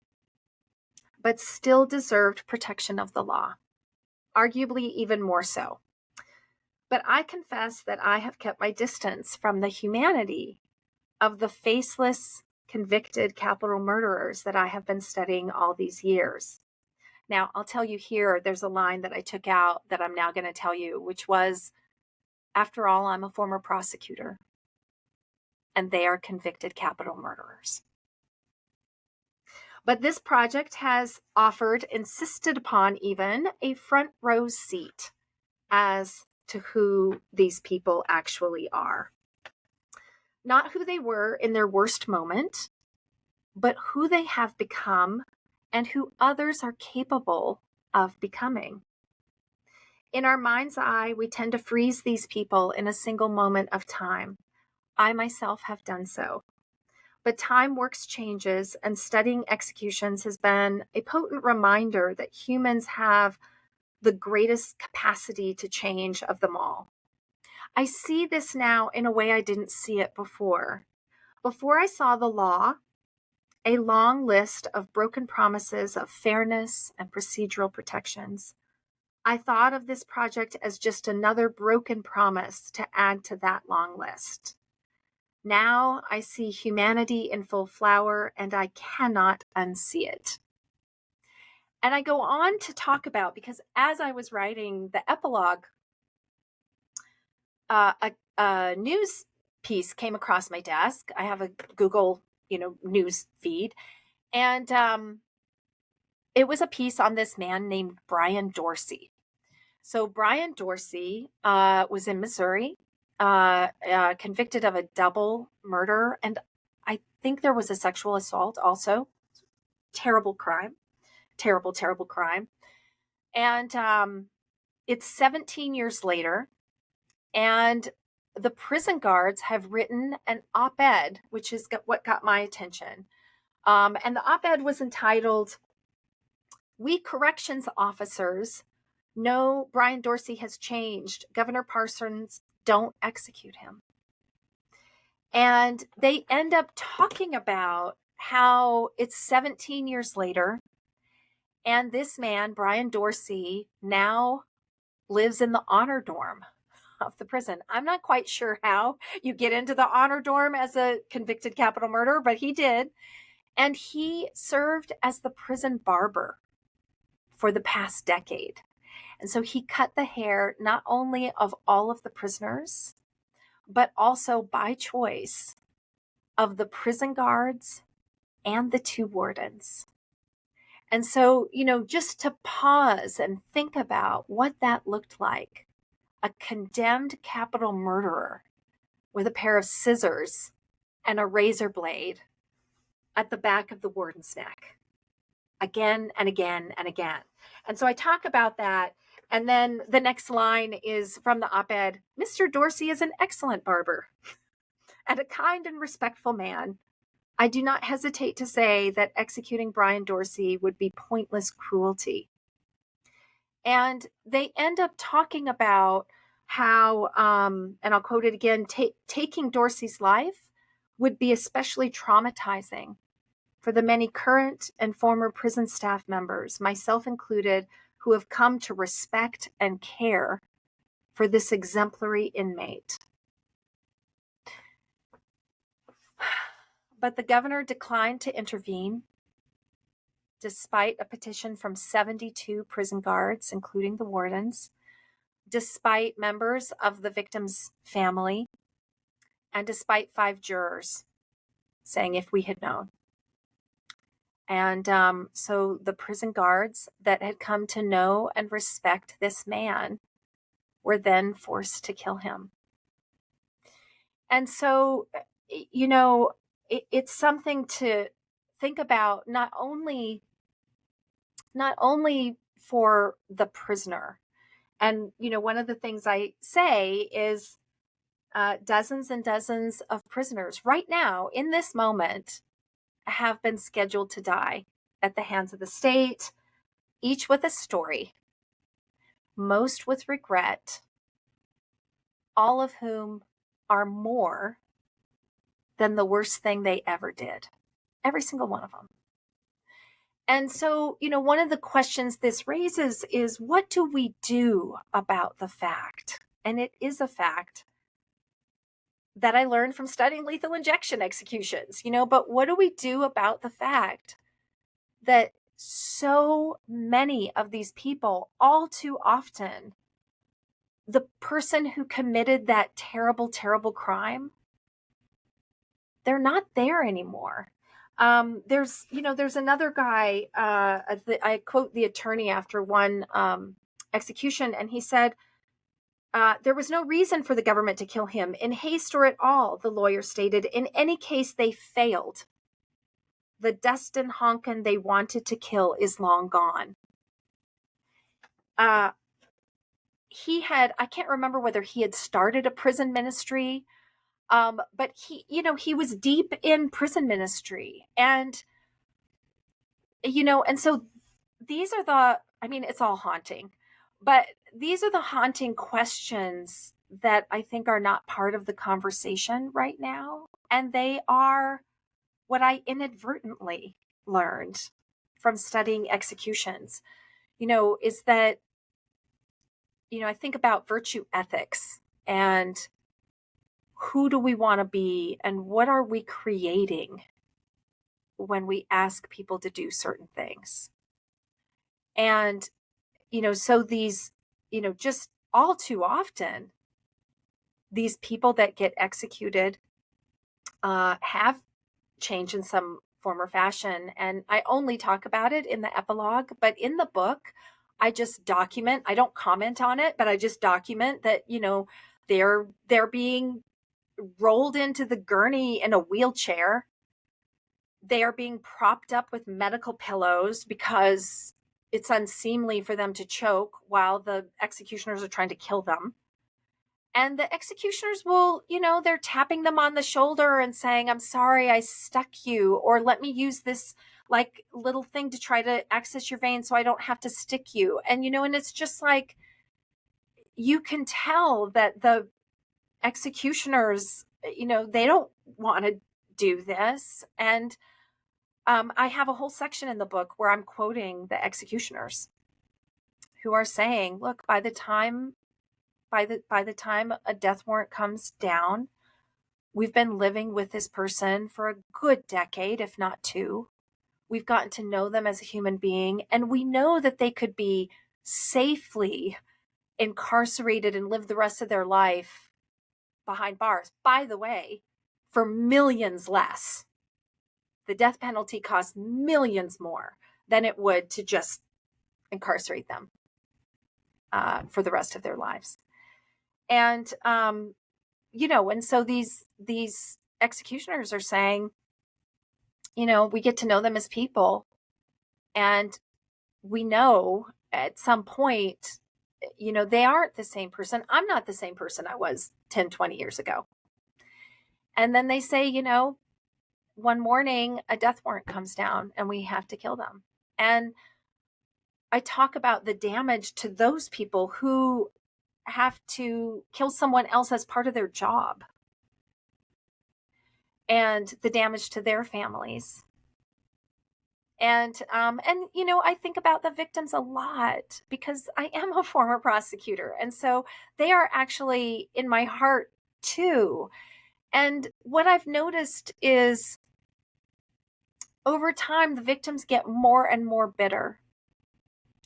but still deserved protection of the law, arguably even more so. But I confess that I have kept my distance from the humanity of the faceless, convicted capital murderers that I have been studying all these years. Now, I'll tell you here, there's a line that I took out that I'm now going to tell you, which was, after all, I'm a former prosecutor, and they are convicted capital murderers. But this project has insisted upon even, a front row seat as to who these people actually are. Not who they were in their worst moment, but who they have become and who others are capable of becoming. In our mind's eye, we tend to freeze these people in a single moment of time. I myself have done so. But time works changes, and studying executions has been a potent reminder that humans have the greatest capacity to change of them all. I see this now in a way I didn't see it before. Before I saw the law, a long list of broken promises of fairness and procedural protections, I thought of this project as just another broken promise to add to that long list. Now I see humanity in full flower, and I cannot unsee it. And I go on to talk about, because as I was writing the epilogue, a news piece came across my desk. I have a Google, news feed. And it was a piece on this man named Brian Dorsey. So Brian Dorsey was in Missouri, convicted of a double murder. And I think there was a sexual assault also. Terrible crime. Terrible, terrible crime. And it's 17 years later. And the prison guards have written an op-ed, which is what got my attention. And the op-ed was entitled, "We corrections officers know Brian Dorsey has changed. Governor Parsons, don't execute him." And they end up talking about how it's 17 years later, and this man, Brian Dorsey, now lives in the honor dorm of the prison. I'm not quite sure how you get into the honor dorm as a convicted capital murderer, but he did. And he served as the prison barber for the past decade. And so he cut the hair not only of all of the prisoners, but also by choice of the prison guards and the two wardens. And so, just to pause and think about what that looked like. A condemned capital murderer with a pair of scissors and a razor blade at the back of the warden's neck, again and again and again. And so I talk about that. And then the next line is from the op-ed: "Mr. Dorsey is an excellent barber and a kind and respectful man. I do not hesitate to say that executing Brian Dorsey would be pointless cruelty." And they end up talking about how, and I'll quote it again, taking Dorsey's life would be especially traumatizing for the many current and former prison staff members, myself included, who have come to respect and care for this exemplary inmate. But the governor declined to intervene, despite a petition from 72 prison guards, including the wardens, despite members of the victim's family, and despite 5 jurors saying, "If we had known." And so the prison guards that had come to know and respect this man were then forced to kill him. And so, it's something to think about, not only for the prisoner. And, one of the things I say is dozens and dozens of prisoners right now in this moment have been scheduled to die at the hands of the state, each with a story, most with regret, all of whom are more than the worst thing they ever did. Every single one of them. And so, one of the questions this raises is, what do we do about the fact? And it is a fact that I learned from studying lethal injection executions, but what do we do about the fact that so many of these people, all too often, the person who committed that terrible, terrible crime, they're not there anymore. There's another guy, I quote the attorney after one execution, and he said, "There was no reason for the government to kill him in haste or at all," the lawyer stated. "In any case, they failed. The Dustin Honkin they wanted to kill is long gone." I can't remember whether he had started a prison ministry, but he was deep in prison ministry. And, and so these are it's all haunting, but these are the haunting questions that I think are not part of the conversation right now. And they are what I inadvertently learned from studying executions, is that, I think about virtue ethics and who do we want to be and what are we creating when we ask people to do certain things. And, so these, just all too often, these people that get executed have changed in some form or fashion. And I only talk about it in the epilogue, but in the book, I just document. I don't comment on it, but I just document that, they're being rolled into the gurney in a wheelchair. They are being propped up with medical pillows because it's unseemly for them to choke while the executioners are trying to kill them. And the executioners will, they're tapping them on the shoulder and saying, "I'm sorry, I stuck you," or "Let me use this like little thing to try to access your vein so I don't have to stick you." And, and it's just like, you can tell that the executioners, they don't want to do this. And I have a whole section in the book where I'm quoting the executioners who are saying, look, by the time a death warrant comes down, we've been living with this person for a good decade, if not two. We've gotten to know them as a human being, and we know that they could be safely incarcerated and live the rest of their life behind bars. By the way, for millions less. The death penalty costs millions more than it would to just incarcerate them for the rest of their lives. And, and so these executioners are saying, we get to know them as people, and we know at some point, they aren't the same person. I'm not the same person I was 10, 20 years ago. And then they say, one morning a death warrant comes down and we have to kill them. And I talk about the damage to those people who have to kill someone else as part of their job, and the damage to their families. And I think about the victims a lot because I am a former prosecutor. And so they are actually in my heart too. And what I've noticed is over time, the victims get more and more bitter,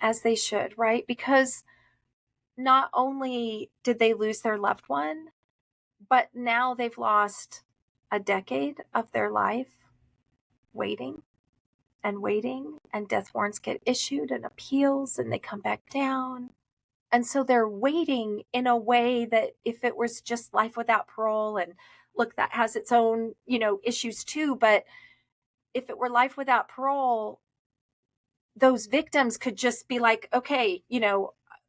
as they should, right? Because not only did they lose their loved one, but now they've lost a decade of their life waiting, and death warrants get issued and appeals and they come back down. And so they're waiting in a way that if it was just life without parole, and look, that has its own, issues too, but if it were life without parole, those victims could just be like, okay,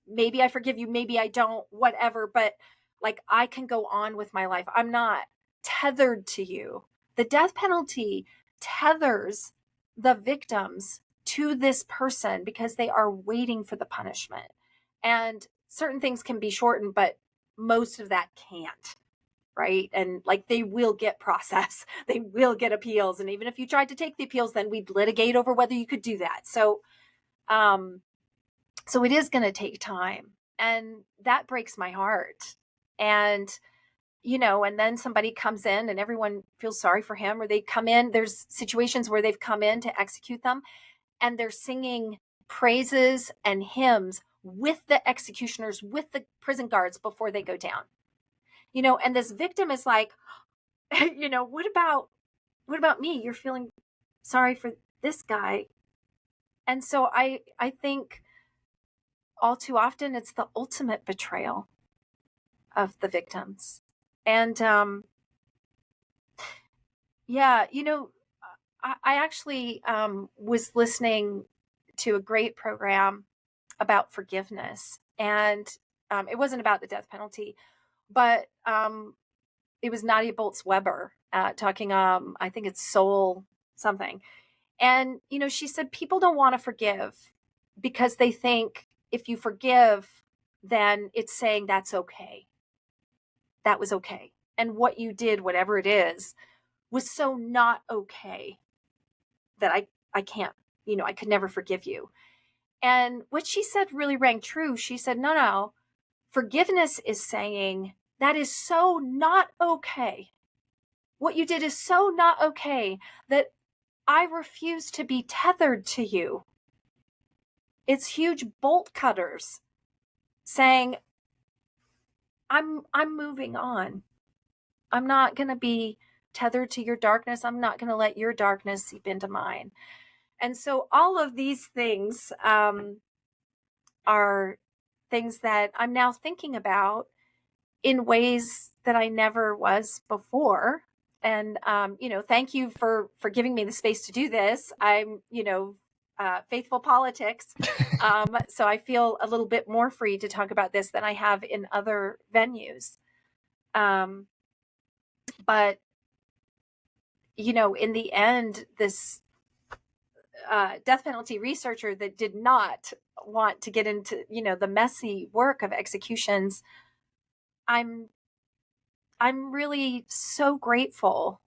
maybe I forgive you, maybe I don't, whatever, but like I can go on with my life. I'm not tethered to you. The death penalty tethers the victims to this person because they are waiting for the punishment. And certain things can be shortened, but most of that can't. Right. And like they will get process, they will get appeals. And even if you tried to take the appeals, then we'd litigate over whether you could do that. So it is going to take time, and that breaks my heart. And, and then somebody comes in and everyone feels sorry for him, or they come in, there's situations where they've come in to execute them and they're singing praises and hymns with the executioners, with the prison guards before they go down. And this victim is like, what about me? You're feeling sorry for this guy. And so I think all too often it's the ultimate betrayal of the victims. And, I actually was listening to a great program about forgiveness, and it wasn't about the death penalty, but it was Nadia Bolz-Weber talking, I think it's Soul something. And, she said people don't want to forgive because they think if you forgive, then it's saying that's okay. That was okay. And what you did, whatever it is, was so not okay that I can't, I could never forgive you. And what she said really rang true. She said, no, forgiveness is saying that is so not okay. What you did is so not okay that I refuse to be tethered to you. It's huge bolt cutters saying, I'm moving on. I'm not going to be tethered to your darkness. I'm not going to let your darkness seep into mine. And so all of these things are things that I'm now thinking about in ways that I never was before. And, thank you for giving me the space to do this. I'm, faithful politics. So I feel a little bit more free to talk about this than I have in other venues. But, in the end, this death penalty researcher that did not want to get into, the messy work of executions, I'm really so grateful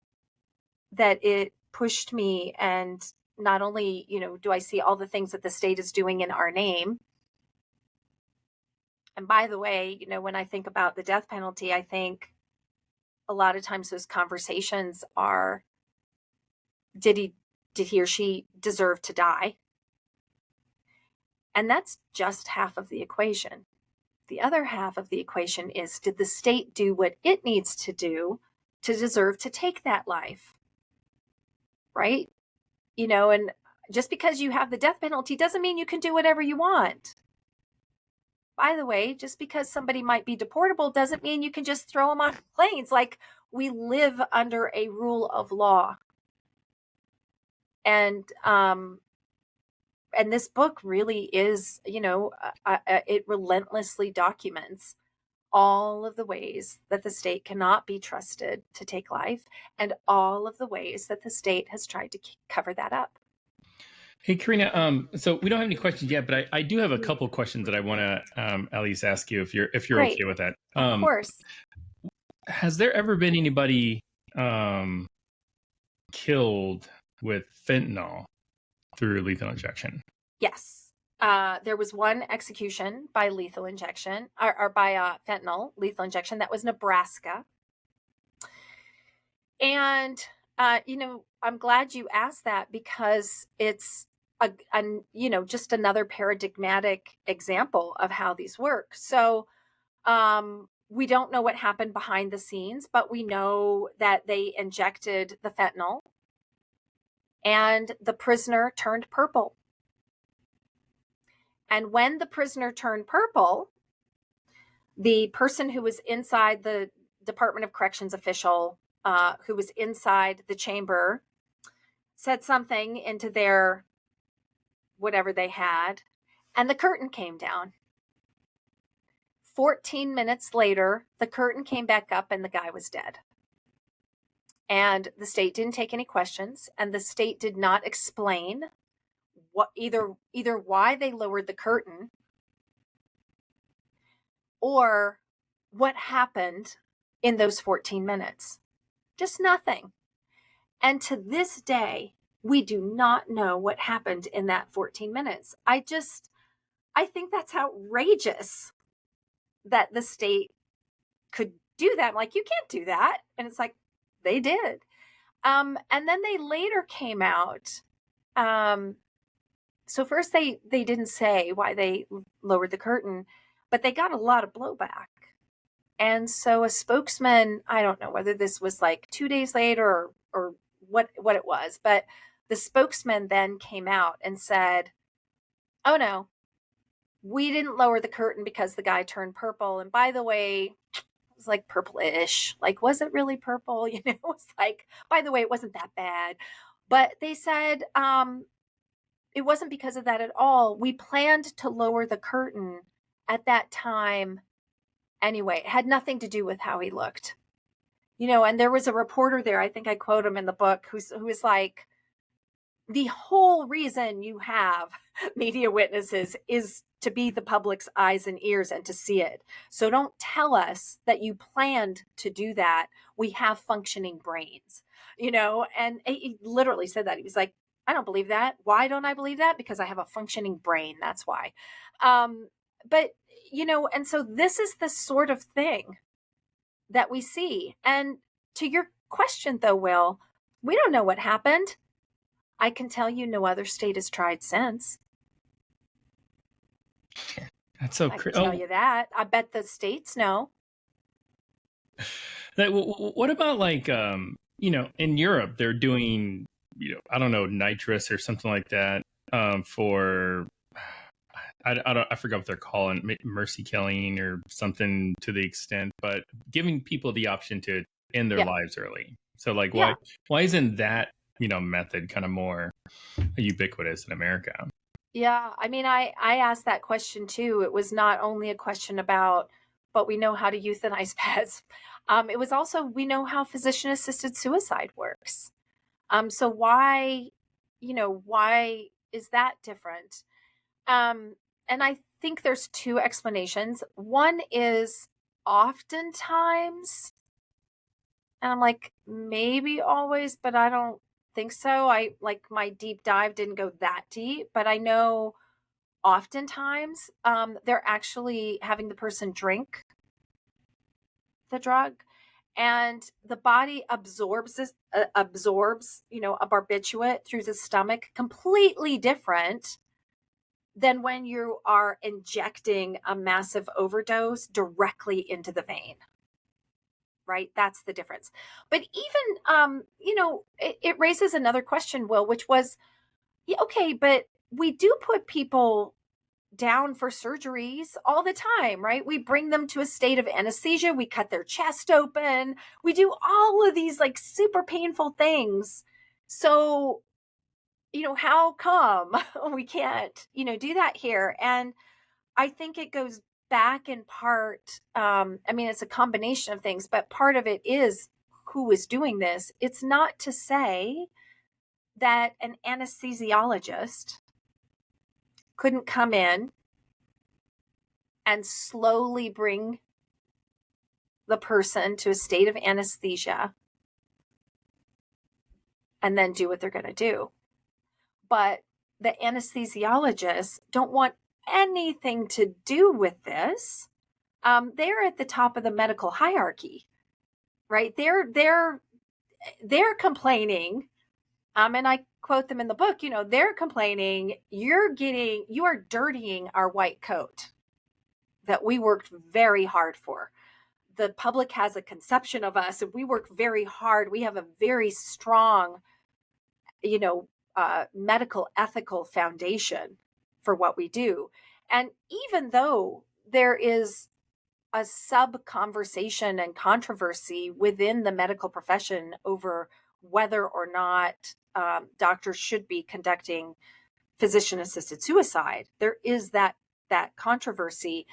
that it pushed me. And not only, do I see all the things that the state is doing in our name. And by the way, when I think about the death penalty, I think a lot of times those conversations are, did he or she deserve to die? And that's just half of the equation. The other half of the equation is, did the state do what it needs to do to deserve to take that life? Right? And just because you have the death penalty doesn't mean you can do whatever you want. By the way, just because somebody might be deportable doesn't mean you can just throw them on planes. Like, we live under a rule of law. And this book really is, it relentlessly documents all of the ways that the state cannot be trusted to take life, and all of the ways that the state has tried to cover that up. Hey, Corinna. So we don't have any questions yet, but I do have a couple questions that I want to at least ask you if you're Great. okay with that. Of course. Has there ever been anybody killed with fentanyl through lethal injection? Yes. There was one execution by lethal injection, or by fentanyl lethal injection. That was Nebraska. And, I'm glad you asked that, because it's just another paradigmatic example of how these work. So we don't know what happened behind the scenes, but we know that they injected the fentanyl and the prisoner turned purple. And when the prisoner turned purple, the person who was inside, the Department of Corrections official who was inside the chamber, said something into their whatever they had, and the curtain came down. 14 minutes later, the curtain came back up and the guy was dead. And the state didn't take any questions, and the state did not explain what either why they lowered the curtain or what happened in those 14 minutes. Just nothing. And to this day, we do not know what happened in that 14 minutes. I think that's outrageous that the state could do that. I'm like, you can't do that. And it's like, they did. And then they later came out. So first they didn't say why they lowered the curtain, but they got a lot of blowback. And so a spokesman, I don't know whether this was like 2 days later or what it was, but the spokesman then came out and said, oh no, we didn't lower the curtain because the guy turned purple. And by the way, it was like purplish. Like, was it really purple? It was like, by the way, it wasn't that bad. But they said it wasn't because of that at all. We planned to lower the curtain at that time anyway. It had nothing to do with how he looked. And there was a reporter there, I think I quote him in the book, who was like, the whole reason you have media witnesses is to be the public's eyes and ears and to see it. So don't tell us that you planned to do that. We have functioning brains, and he literally said that. He was like, I don't believe that. Why don't I believe that? Because I have a functioning brain. That's why. But, and so this is the sort of thing that we see. And to your question, though, Will, we don't know what happened. I can tell you no other state has tried since. That's so I can crazy. tell you that. I bet the states know. What about like in Europe they're doing I don't know, nitrous or something like that for I forgot what they're calling mercy killing or something to the extent, but giving people the option to end their Yeah. lives early. So like Yeah. why isn't that method kind of more ubiquitous in America? Yeah. I mean, I asked that question too. It was not only a question about, but we know how to euthanize pets. It was also, we know how physician assisted suicide works. So why, why is that different? And I think there's two explanations. One is oftentimes, and I'm like, maybe always, but I don't think so. I like my deep dive didn't go that deep, but I know oftentimes they're actually having the person drink the drug and the body absorbs a barbiturate through the stomach, completely different than when you are injecting a massive overdose directly into the vein. Right? That's the difference. But even it raises another question, Will, which was, yeah, okay, but we do put people down for surgeries all the time, right? We bring them to a state of anesthesia, we cut their chest open, we do all of these like super painful things. So, how come we can't, do that here? And I think it goes back in part. I mean, it's a combination of things, but part of it is who is doing this. It's not to say that an anesthesiologist couldn't come in and slowly bring the person to a state of anesthesia and then do what they're going to do. But the anesthesiologists don't want anything to do with this. They're at the top of the medical hierarchy, right? They're complaining. And I quote them in the book, they're complaining, you are dirtying our white coat that we worked very hard for. The public has a conception of us and we work very hard. We have a very strong, medical ethical foundation for what we do. And even though there is a sub conversation and controversy within the medical profession over whether or not doctors should be conducting physician assisted suicide, there is that controversy.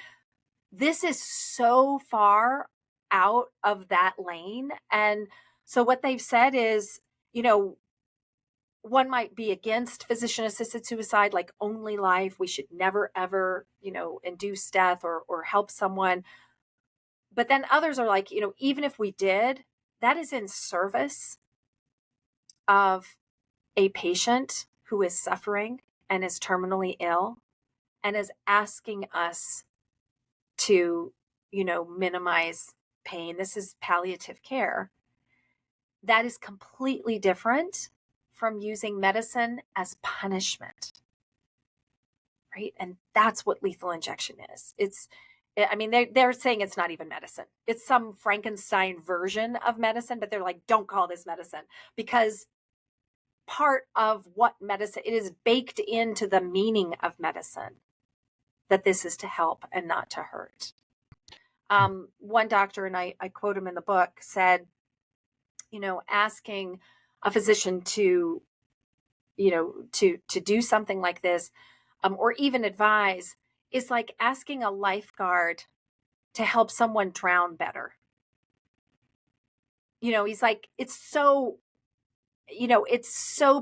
This is so far out of that lane. And so what they've said is, one might be against physician assisted suicide, like only life. We should never, ever, induce death or help someone. But then others are like, even if we did, that is in service of a patient who is suffering and is terminally ill and is asking us to, minimize pain. This is palliative care. That is completely different from using medicine as punishment, right? And that's what lethal injection is. They're saying it's not even medicine. It's some Frankenstein version of medicine, but they're like, don't call this medicine, because part of what medicine, it is baked into the meaning of medicine that this is to help and not to hurt. One doctor, and I quote him in the book, said, asking a physician to do something like this, or even advise, is like asking a lifeguard to help someone drown better. He's like, it's so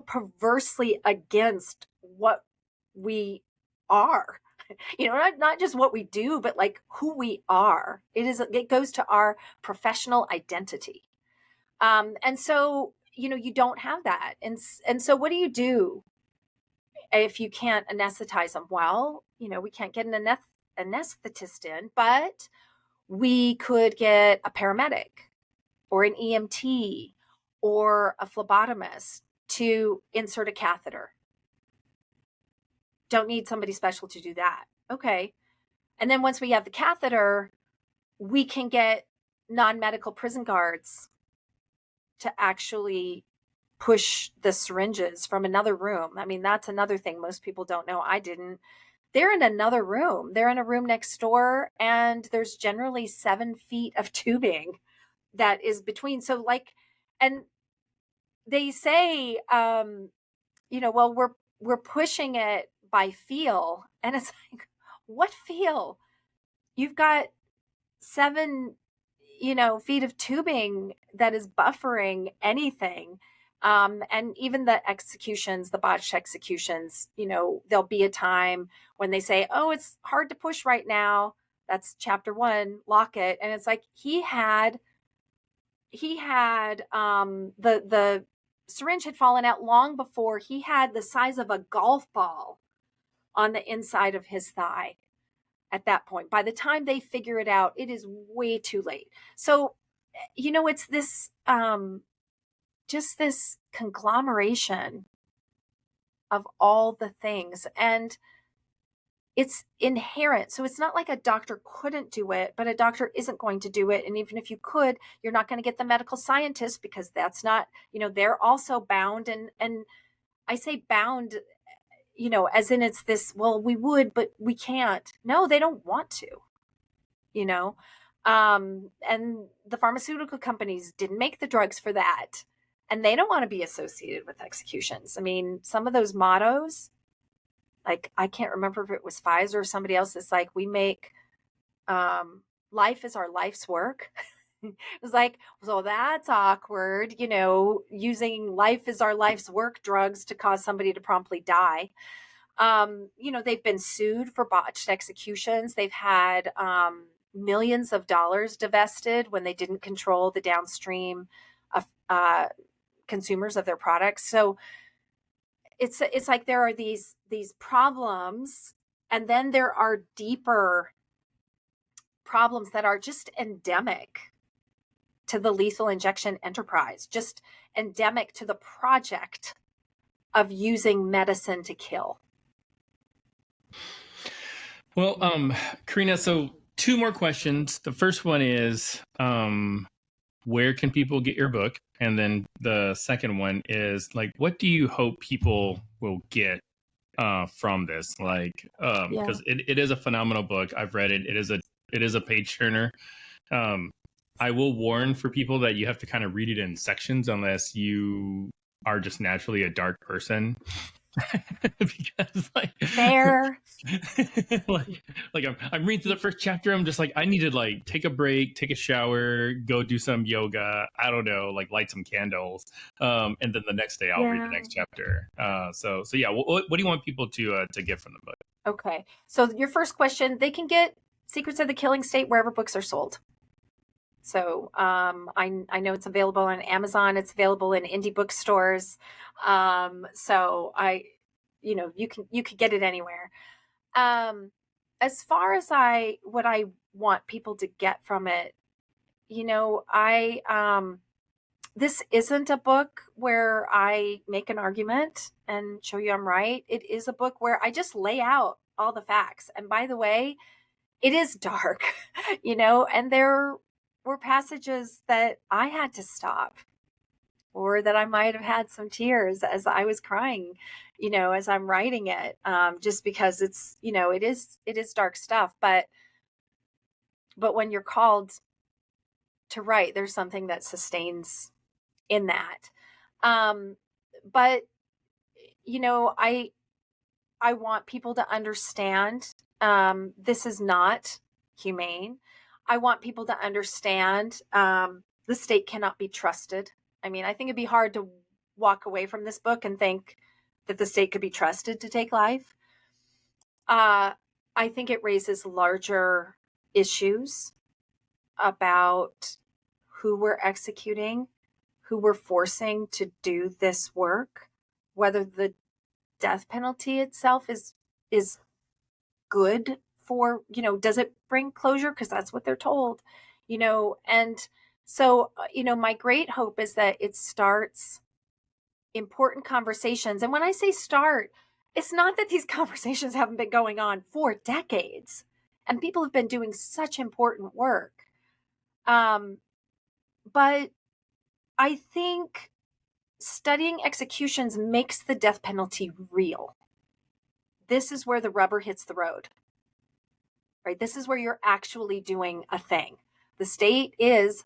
perversely against what we are, not just what we do, but like who we are. It goes to our professional identity. And so, you don't have that. And so what do you do if you can't anesthetize them? Well, we can't get an anesthetist in, but we could get a paramedic or an EMT or a phlebotomist to insert a catheter. Don't need somebody special to do that. Okay. And then once we have the catheter, we can get non-medical prison guards to actually push the syringes from another room. I mean, that's another thing most people don't know. I didn't. They're in another room. They're in a room next door, and there's generally 7 feet of tubing that is between. So like, and they say, well, we're pushing it by feel. And it's like, what feel? You've got 7, feet of tubing that is buffering anything. And even the executions, the botched executions, there'll be a time when they say, oh, it's hard to push right now. That's chapter 1, lock it. And it's like, he had the syringe had fallen out long before. He had the size of a golf ball on the inside of his thigh at that point. By the time they figure it out, it is way too late. So, it's this, just this conglomeration of all the things. And it's inherent. So it's not like a doctor couldn't do it, but a doctor isn't going to do it. And even if you could, you're not going to get the medical scientist, because that's not, they're also bound. And I say bound, as in it's this, well, we would, but we can't. No, they don't want to, and the pharmaceutical companies didn't make the drugs for that. And they don't want to be associated with executions. I mean, some of those mottos, like, I can't remember if it was Pfizer or somebody else. It's like, we make life is our life's work. It was like, so that's awkward, using life is our life's work drugs to cause somebody to promptly die. They've been sued for botched executions. They've had millions of dollars divested when they didn't control the downstream of consumers of their products. So it's like there are these problems, and then there are deeper problems that are just endemic to the lethal injection enterprise, just endemic to the project of using medicine to kill. Well, Corinna, so 2 more questions. The first one is, where can people get your book? And then the second one is, like, what do you hope people will get from this? Like, because it is a phenomenal book. I've read it. It is a page turner. I will warn for people that you have to kind of read it in sections unless you are just naturally a dark person. Because fair. like I'm reading through the first chapter. I'm just like, I need to like take a break, take a shower, go do some yoga. I don't know, like light some candles. And then the next day I'll read the next chapter. So yeah, what do you want people to get from the book? Okay. So your first question, they can get Secrets of the Killing State wherever books are sold. So I know it's available on Amazon. It's available in indie bookstores. So you can get it anywhere. As far as what I want people to get from it, this isn't a book where I make an argument and show you I'm right. It is a book where I just lay out all the facts. And by the way, it is dark, and there were passages that I had to stop, or that I might have had some tears as I was crying, as I'm writing it, just because it's, it is dark stuff. But when you're called to write, there's something that sustains in that. But, I want people to understand, this is not humane. I want people to understand, the state cannot be trusted. I mean, I think it'd be hard to walk away from this book and think that the state could be trusted to take life. I think it raises larger issues about who we're executing, who we're forcing to do this work, whether the death penalty itself is good for, does it bring closure? Because that's what they're told, and so, my great hope is that it starts important conversations. And when I say start, it's not that these conversations haven't been going on for decades, and people have been doing such important work. But I think studying executions makes the death penalty real. This is where the rubber hits the road, right? This is where you're actually doing a thing. The state is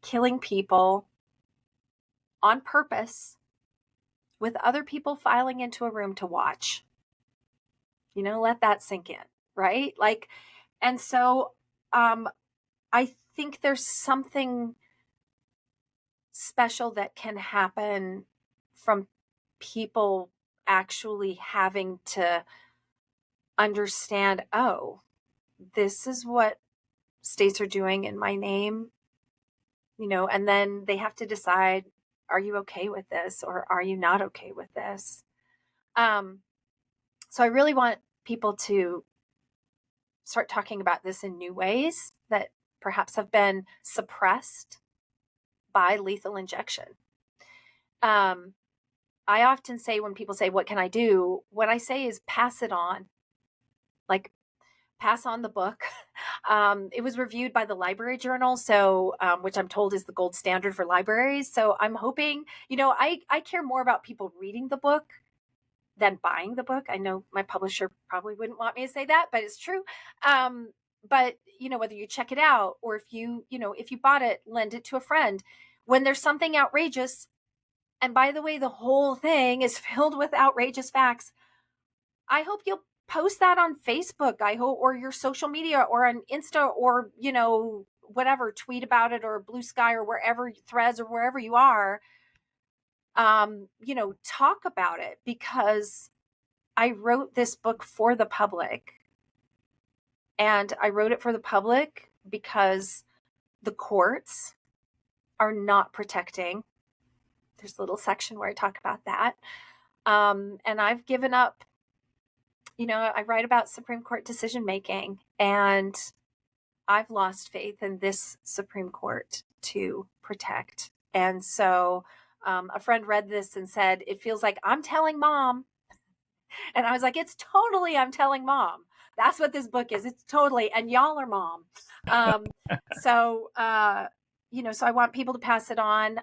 killing people on purpose with other people filing into a room to watch. Let that sink in, right? And so I think there's something special that can happen from people actually having to understand, oh, this is what states are doing in my name, and then they have to decide, are you okay with this or are you not okay with this? So I really want people to start talking about this in new ways that perhaps have been suppressed by lethal injection. I often say, when people say, what can I do? What I say is pass it on. Like, pass on the book. It was reviewed by the Library Journal, so which I'm told is the gold standard for libraries. So I'm hoping, I care more about people reading the book than buying the book. I know my publisher probably wouldn't want me to say that, but it's true. But whether you check it out or if you bought it, lend it to a friend. When there's something outrageous, and by the way, the whole thing is filled with outrageous facts, I hope you'll post that on Facebook, I hope, or your social media, or on Insta, or, whatever, tweet about it, or Blue Sky, or wherever, Threads, or wherever you are, talk about it, because I wrote this book for the public. And I wrote it for the public because the courts are not protecting. There's a little section where I talk about that. And I've given up, I write about Supreme Court decision making, and I've lost faith in this Supreme Court to protect. And so a friend read this and said, it feels like I'm telling mom. And I was like, it's totally I'm telling mom. That's what this book is. It's totally, and y'all are mom. So I want people to pass it on.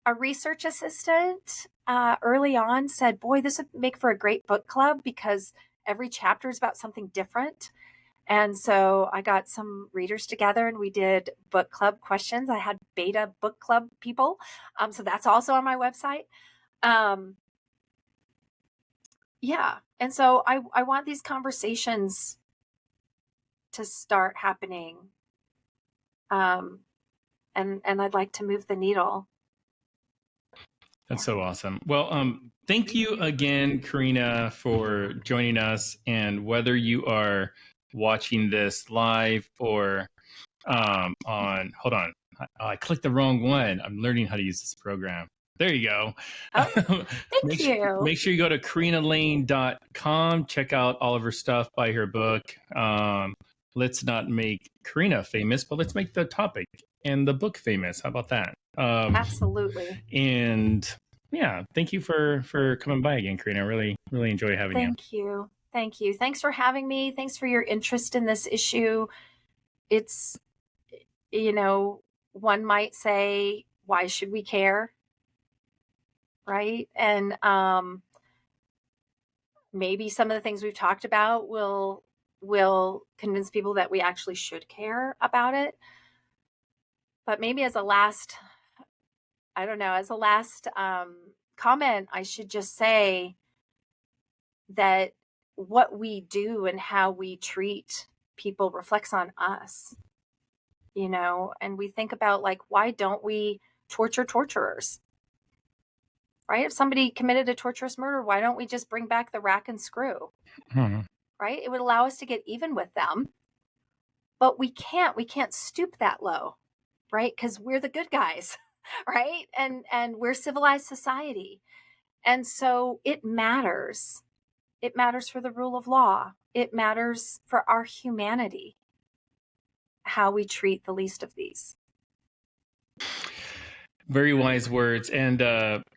A research assistant early on said, boy, this would make for a great book club because every chapter is about something different. And so I got some readers together and we did book club questions. I had beta book club people. So that's also on my website. Yeah. And so I want these conversations to start happening. And I'd like to move the needle. That's so awesome. Well, thank you again, Corinna, for joining us. And whether you are watching this live or hold on, I clicked the wrong one. I'm learning how to use this program. There you go. Oh, thank you. Make sure you go to CorinnaLain.com. Check out all of her stuff, buy her book. Let's not make Corinna famous, but let's make the topic and the book famous. How about that? Absolutely. And yeah, thank you for coming by again, Corinna. I really enjoy having you. Thank you. Thanks for having me. Thanks for your interest in this issue. It's, one might say, why should we care? Right. And maybe some of the things we've talked about will convince people that we actually should care about it. But maybe as a last comment, I should just say that what we do and how we treat people reflects on us, and we think about, like, why don't we torture torturers? Right? If somebody committed a torturous murder, why don't we just bring back the rack and screw? Mm-hmm. Right? It would allow us to get even with them. But we can't stoop that low, right? Because we're the good guys, right? And we're civilized society. And so it matters. It matters for the rule of law. It matters for our humanity, how we treat the least of these. Very wise words. And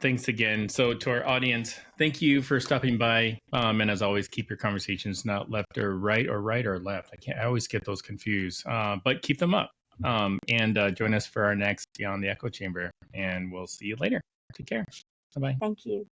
thanks again. So to our audience, thank you for stopping by. And as always, keep your conversations not left or right or left. I always get those confused, but keep them up. And join us for our next Beyond the Echo Chamber. And we'll see you later. Take care. Bye-bye. Thank you.